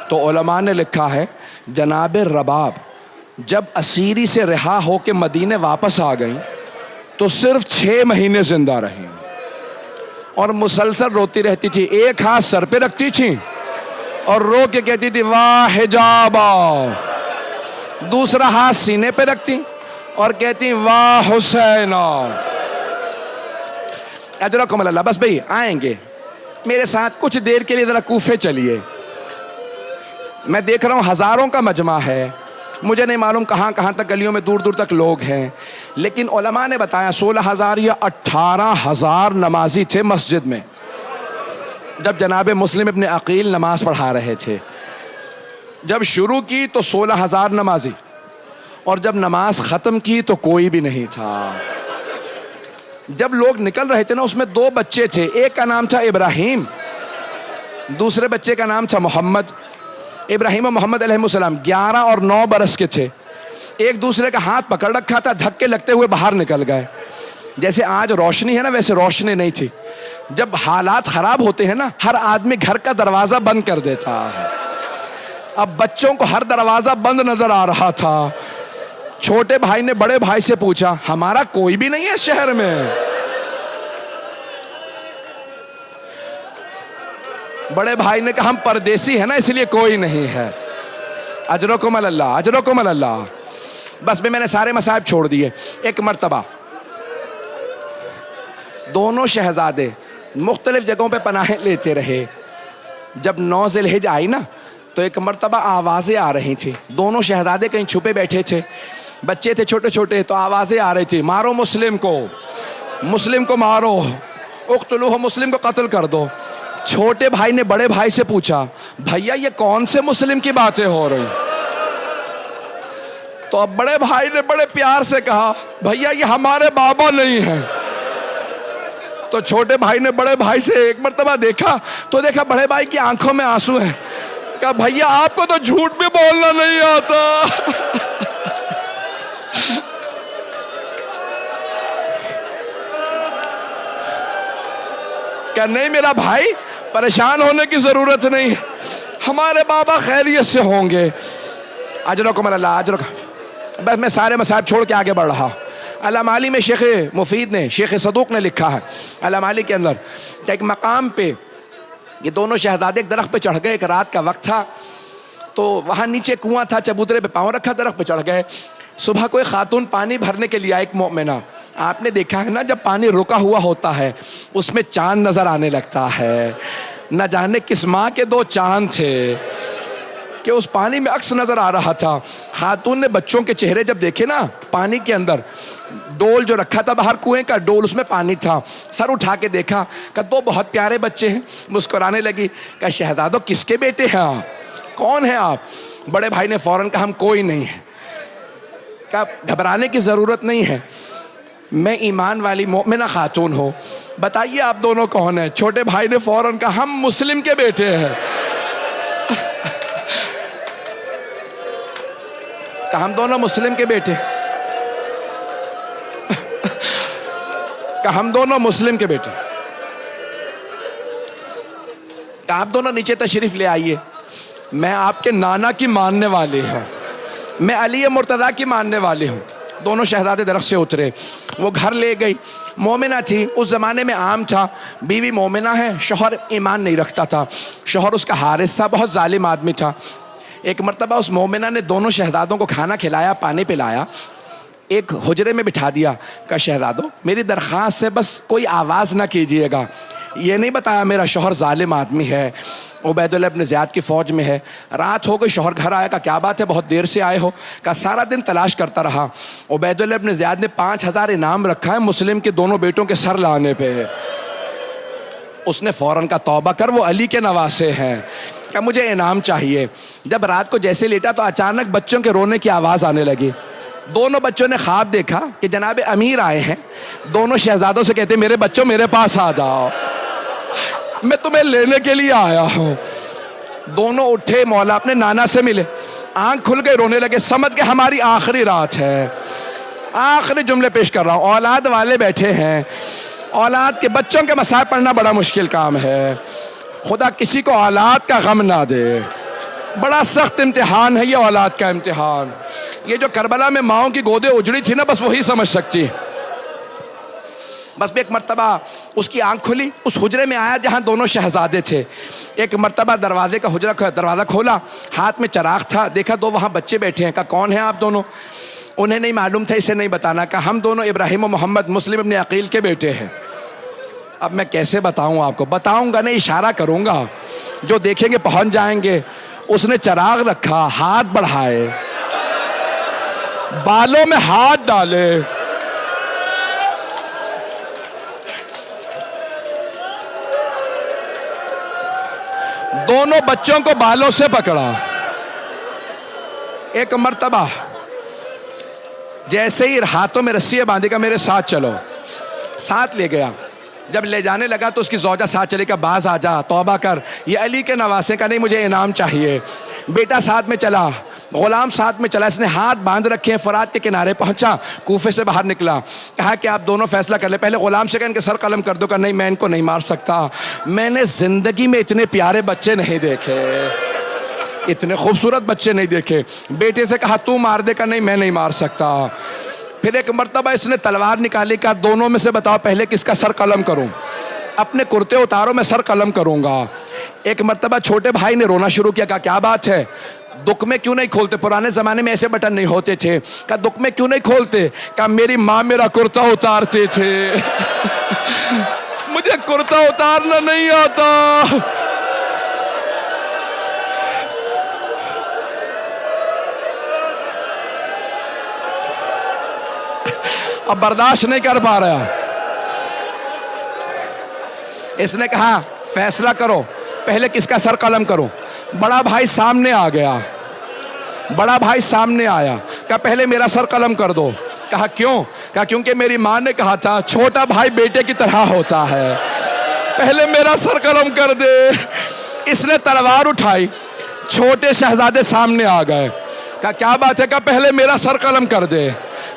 تو علماء نے لکھا ہے جناب رباب جب اسیری سے رہا ہو کے مدینے واپس آ گئیں تو صرف 6 مہینے زندہ رہیں, اور مسلسل روتی رہتی تھی. ایک ہاتھ سر پہ رکھتی تھی اور رو کے کہتی تھی واہ حجابا, دوسرا ہاتھ سینے پہ رکھتی اور کہتی واہ حسینا. اجرکم اللہ. بس بھئی آئیں گے میرے ساتھ کچھ دیر کے لیے, ذرا کوفے چلیے. میں دیکھ رہا ہوں ہزاروں کا مجمع ہے, مجھے نہیں معلوم کہاں کہاں تک گلیوں میں دور دور تک لوگ ہیں, لیکن علماء نے بتایا 16,000 یا 18,000 نمازی تھے مسجد میں جب جناب مسلم ابن عقیل نماز پڑھا رہے تھے. جب شروع کی تو 16,000 نمازی, اور جب نماز ختم کی تو کوئی بھی نہیں تھا. جب لوگ نکل رہے تھے نا اس میں 2 بچے تھے, ایک کا نام تھا ابراہیم, دوسرے بچے کا نام تھا محمد. ابراہیم و محمد علیہ السلام 11 اور 9 برس کے تھے, ایک دوسرے کا ہاتھ پکڑ رکھا تھا, دھکے لگتے ہوئے باہر نکل گئے. جیسے آج روشنی ہے نا ویسے روشنی نہیں تھی. جب حالات خراب ہوتے ہیں نا ہر آدمی گھر کا دروازہ بند کر دیتا ہے. اب بچوں کو ہر دروازہ بند نظر آ رہا تھا. چھوٹے بھائی نے بڑے بھائی سے پوچھا ہمارا کوئی بھی نہیں ہے شہر میں؟ بڑے بھائی نے کہا ہم پردیسی ہیں نا اس لیے کوئی نہیں ہے. اجرکم اللہ, اجرکم اللہ. بس میں نے سارے مصائب چھوڑ دیے. ایک مرتبہ دونوں شہزادے مختلف جگہوں پہ پناہیں لیتے رہے. جب 9 ذی الحج آئی نا تو ایک مرتبہ آوازیں آ رہی تھی. دونوں شہزادے کہیں چھپے بیٹھے تھے, بچے تھے چھوٹے چھوٹے, تو آوازیں آ رہی تھی, مارو مسلم کو مارو, اقتلوہ, مسلم کو قتل کر دو. چھوٹے بھائی نے بڑے بھائی سے پوچھا, بھیا یہ کون سے مسلم کی باتیں ہو رہی؟ تو اب بڑے بھائی نے بڑے پیار سے کہا, بھیا یہ ہمارے بابا نہیں ہیں. تو چھوٹے بھائی نے بڑے بھائی سے ایک مرتبہ دیکھا تو دیکھا بڑے بھائی کی آنکھوں میں آنسو ہیں. کہا, بھیا آپ کو تو جھوٹ بھی بولنا نہیں آتا. کہ نہیں میرا بھائی, پریشان ہونے کی ضرورت نہیں, ہمارے بابا خیریت سے ہوں گے. اجرکم اللہ, اجرکم. بس میں سارے مصائب چھوڑ کے آگے بڑھ رہا. علامہ علی میں شیخ مفید نے, شیخ صدوق نے لکھا ہے علامہ علی کے اندر کہ ایک مقام پہ یہ دونوں شہزادے ایک درخت پہ چڑھ گئے. ایک رات کا وقت تھا تو وہاں نیچے کنواں تھا, چبوترے پہ پاؤں رکھا, درخت پہ چڑھ گئے. صبح کوئی خاتون پانی بھرنے کے لیے ایک مومنہ, آپ نے دیکھا ہے نا جب پانی رکا ہوا ہوتا ہے اس میں چاند نظر آنے لگتا ہے. نہ جانے کس ماں کے 2 چاند تھے کہ اس پانی میں عکس نظر آ رہا تھا. خاتون نے بچوں کے چہرے جب دیکھے نا پانی کے اندر, ڈول جو رکھا تھا باہر کنویں کا ڈول, اس میں پانی تھا, سر اٹھا کے دیکھا کہ 2 بہت پیارے بچے ہیں. مسکرانے لگی. کہ شہزادو کس کے بیٹے ہیں آپ, کون ہیں آپ؟ بڑے بھائی نے فوراً کہا, ہم کوئی نہیں ہے. کہ گھبرانے کی ضرورت نہیں ہے, میں ایمان والی مومنہ خاتون ہوں, بتائیے آپ دونوں کون ہیں؟ چھوٹے بھائی نے فوراً کہا, ہم مسلم کے بیٹے ہیں. کہ ہم دونوں مسلم کے بیٹے, کہ ہم دونوں مسلم کے بیٹے. کہ آپ دونوں نیچے تشریف لے آئیے, میں آپ کے نانا کی ماننے والی ہوں, میں علی مرتضیٰ کی ماننے والی ہوں. دونوں شہزادے درخت سے اترے, وہ گھر لے گئی. مومنہ تھی, اس زمانے میں عام تھا بیوی مومنہ ہے, شوہر ایمان نہیں رکھتا تھا, شوہر اس کا حارث تھا, بہت ظالم آدمی تھا. ایک مرتبہ اس مومنہ نے دونوں شہزادوں کو کھانا کھلایا, پانی پلایا, ایک حجرے میں بٹھا دیا. کہا, شہزادوں میری درخواست ہے بس کوئی آواز نہ کیجئے گا. یہ نہیں بتایا میرا شوہر ظالم آدمی ہے, عبید اللہ ابن زیاد کی فوج میں ہے. رات ہو گئی, شوہر گھر آیا. کہا, کیا بات ہے بہت دیر سے آئے ہو؟ کہا, سارا دن تلاش کرتا رہا, عبید اللہ ابن زیاد نے 5000 انعام رکھا ہے مسلم کے دونوں بیٹوں کے سر لانے پہ. اس نے فوراً کہا, توبہ کر, وہ علی کے نواسے ہیں. کہ مجھے انعام چاہیے. جب رات کو جیسے لیٹا تو اچانک بچوں کے رونے کی آواز آنے لگی. دونوں بچوں نے خواب دیکھا کہ جناب امیر آئے ہیں. دونوں شہزادوں سے کہتے, میرے بچوں میرے پاس آ جاؤ, میں تمہیں لینے کے لیے آیا ہوں. دونوں اٹھے, مولا اپنے نانا سے ملے, آنکھ کھل گئے, رونے لگے. سمجھ کے ہماری آخری رات ہے. آخری جملے پیش کر رہا ہوں. اولاد والے بیٹھے ہیں, اولاد کے بچوں کے مسائل پڑھنا بڑا مشکل کام ہے. خدا کسی کو اولاد کا غم نہ دے, بڑا سخت امتحان ہے یہ اولاد کا امتحان. یہ جو کربلا میں ماؤں کی گودیں اجڑی تھی نا, بس وہی سمجھ سکتی. بس ایک مرتبہ اس کی آنکھ کھلی, اس حجرے میں آیا جہاں دونوں شہزادے تھے. ایک مرتبہ دروازے کا دروازہ کھولا, ہاتھ میں چراغ تھا, دیکھا 2 وہاں بچے بیٹھے ہیں. کہا, کون ہیں آپ دونوں؟ انہیں نہیں معلوم تھا, اسے نہیں بتانا. کہا, ہم دونوں ابراہیم و محمد مسلم ابن عقیل کے بیٹے ہیں. اب میں کیسے بتاؤں آپ کو؟ بتاؤں گا نہیں, اشارہ کروں گا, جو دیکھیں گے پہنچ جائیں گے. اس نے چراغ رکھا, ہاتھ بڑھائے, بالوں میں ہاتھ ڈالے, دونوں بچوں کو بالوں سے پکڑا. ایک مرتبہ جیسے ہی ہاتھوں میں رسیاں باندھے, کا میرے ساتھ چلو, ساتھ لے گیا. جب لے جانے لگا تو اس کی زوجہ ساتھ چلے, کا باز آ جا, توبہ کر, یہ علی کے نواسے. کا نہیں, مجھے انعام چاہیے. بیٹا ساتھ میں چلا, غلام ساتھ میں چلا. اس نے ہاتھ باندھ رکھے, فرات کے کنارے پہنچا, کوفے سے باہر نکلا. کہا کہ آپ دونوں فیصلہ کر لیں. پہلے غلام سے کہا ان کے سر قلم کر دو. کہ نہیں, میں ان کو نہیں مار سکتا, میں نے زندگی میں اتنے پیارے بچے نہیں دیکھے, اتنے خوبصورت بچے نہیں دیکھے. بیٹے سے کہا تو مار دے. کا نہیں, میں نہیں مار سکتا. پھر ایک مرتبہ اس نے تلوار نکالی. کہا, دونوں میں سے بتاؤ پہلے کس کا سر قلم کروں؟ اپنے کرتے اتارو, میں سر قلم کروں گا. ایک مرتبہ چھوٹے بھائی نے رونا شروع کیا. کہا, کیا بات ہے, دکھ میں کیوں نہیں کھولتے؟ پرانے زمانے میں ایسے بٹن نہیں ہوتے تھے. کہا, دکھ میں کیوں نہیں کھولتے؟ کہا, میری ماں میرا کرتا اتارتے تھے, مجھے کرتا اتارنا نہیں آتا. اب برداشت نہیں کر پا رہا. اس نے کہا فیصلہ کرو, پہلے کس کا سر قلم کرو. بڑا بھائی سامنے آ گیا, بڑا بھائی سامنے آیا, کہا پہلے میرا سر قلم کر دو. کہا کیوں؟ کہا کیونکہ میری ماں نے کہا تھا چھوٹا بھائی بیٹے کی طرح ہوتا ہے, پہلے میرا سر قلم کر دے. اس نے تلوار اٹھائی, چھوٹے شہزادے سامنے آ گئے. کہا کیا بات ہے؟ کہا پہلے میرا سر قلم کر دے.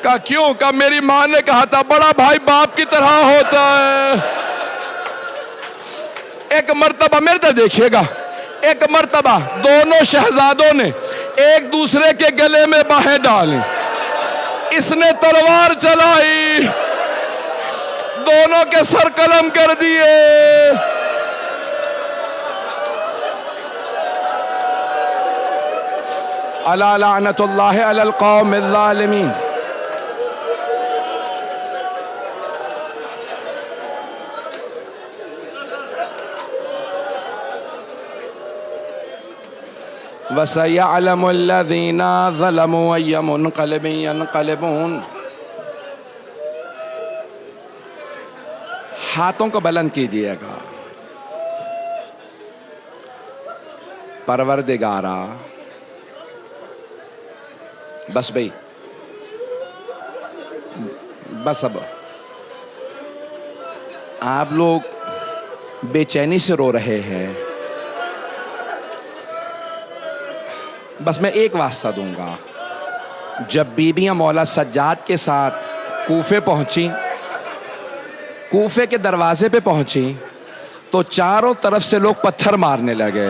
کہا کیوں؟ کہا میری ماں نے کہا تھا بڑا بھائی باپ کی طرح ہوتا ہے. ایک مرتبہ میرے طرف دیکھیے گا, ایک مرتبہ دونوں شہزادوں نے ایک دوسرے کے گلے میں باہیں ڈالی. اس نے تلوار چلائی, دونوں کے سر قلم کر دیے. الا لعنت اللہ علی القوم الظالمین. وَسَيَعْلَمُ الَّذِينَ ظَلَمُوا أَيَّ مُنْقَلِبٍ يَنْقَلِبُونَ. ہاتھوں کو بلند کیجئے گا. پروردگارا, بس بھئی, بس اب آپ لوگ بے چینی سے رو رہے ہیں. بس میں ایک واسطہ دوں گا. جب بیبیاں مولا سجاد کے ساتھ کوفے پہنچی, کوفے کے دروازے پہ پہنچی, تو چاروں طرف سے لوگ پتھر مارنے لگے.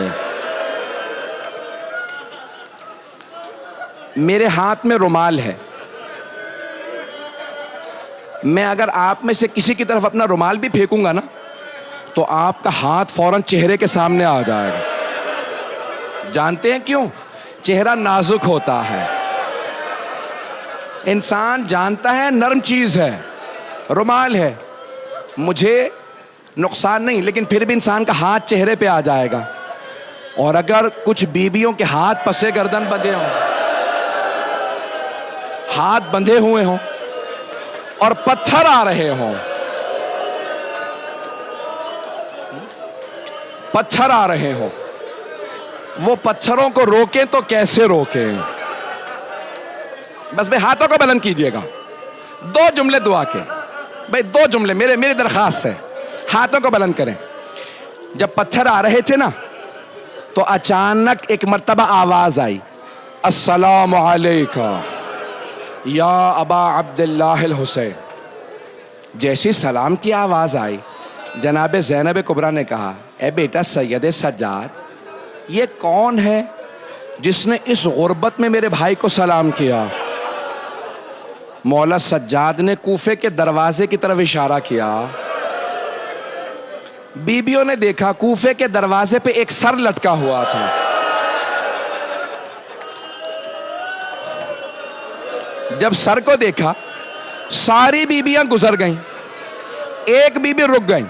میرے ہاتھ میں رومال ہے, میں اگر آپ میں سے کسی کی طرف اپنا رومال بھی پھینکوں گا نا, تو آپ کا ہاتھ فوراً چہرے کے سامنے آ جائے گا. جانتے ہیں کیوں؟ چہرہ نازک ہوتا ہے, انسان جانتا ہے نرم چیز ہے, رومال ہے, مجھے نقصان نہیں, لیکن پھر بھی انسان کا ہاتھ چہرے پہ آ جائے گا. اور اگر کچھ بیویوں کے ہاتھ پسے گردن بندھے ہوں, ہاتھ بندھے ہوئے ہوں اور پتھر آ رہے ہوں, پتھر آ رہے ہوں, وہ پتھروں کو روکیں تو کیسے روکیں؟ بس بھئی ہاتھوں کو بلند کیجئے گا. 2 جملے دعا کے, بھئی 2 جملے میری درخواست ہے, ہاتھوں کو بلند کریں. جب پتھر آ رہے تھے نا, تو اچانک ایک مرتبہ آواز آئی, السلام علیکہ یا ابا عبداللہ الحسین. جیسی سلام کی آواز آئی, جناب زینب کبریٰ نے کہا, اے بیٹا سید سجاد, یہ کون ہے جس نے اس غربت میں میرے بھائی کو سلام کیا؟ مولا سجاد نے کوفے کے دروازے کی طرف اشارہ کیا. بیبیوں نے دیکھا کوفے کے دروازے پہ ایک سر لٹکا ہوا تھا. جب سر کو دیکھا, ساری بیبیاں گزر گئیں, ایک بیوی رک گئیں.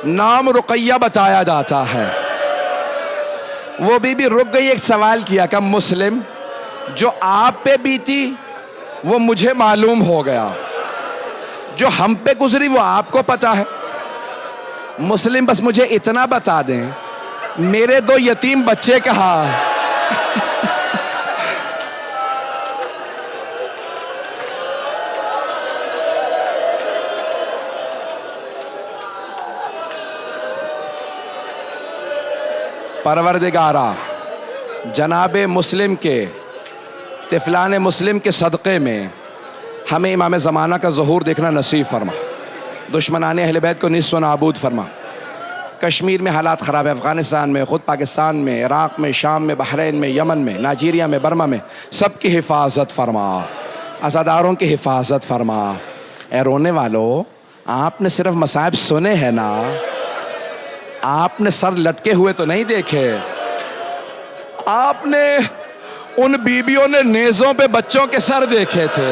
نام رقیہ بتایا جاتا ہے. وہ بیوی رک گئی, ایک سوال کیا کہ مسلم, جو آپ پہ بیتی وہ مجھے معلوم ہو گیا, جو ہم پہ گزری وہ آپ کو پتا ہے. مسلم بس مجھے اتنا بتا دیں, میرے 2 یتیم بچے کہاں؟ پروردگارا, جناب مسلم کے, طفلان مسلم کے صدقے میں ہمیں امام زمانہ کا ظہور دیکھنا نصیب فرما. دشمنان اہل بیت کو نیست و نابود فرما. کشمیر میں حالات خراب ہے, افغانستان میں, خود پاکستان میں, عراق میں, شام میں, بحرین میں, یمن میں, نائجیریا میں, برما میں, سب کی حفاظت فرما, عزاداروں کی حفاظت فرما. اے رونے والو, آپ نے صرف مصائب سنے ہیں نا, آپ نے سر لٹکے ہوئے تو نہیں دیکھے. آپ نے ان بیبیوں نے نیزوں پہ بچوں کے سر دیکھے تھے.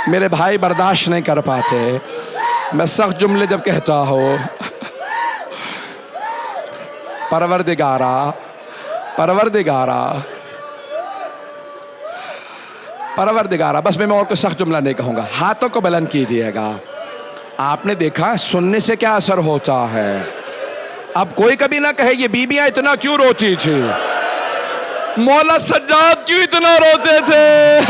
میرے بھائی برداشت نہیں کر پاتے میں سخت جملے جب کہتا ہوں. پروردگارا پروردگارا پروردگارا. بس میں اور کوئی سخت جملہ نہیں کہوں گا. ہاتھوں کو بلند کیجئے گا. آپ نے دیکھا سننے سے کیا اثر ہوتا ہے. اب کوئی کبھی نہ کہے یہ بیویاں اتنا کیوں روتی تھی, مولا سجاد کیوں اتنا روتے تھے.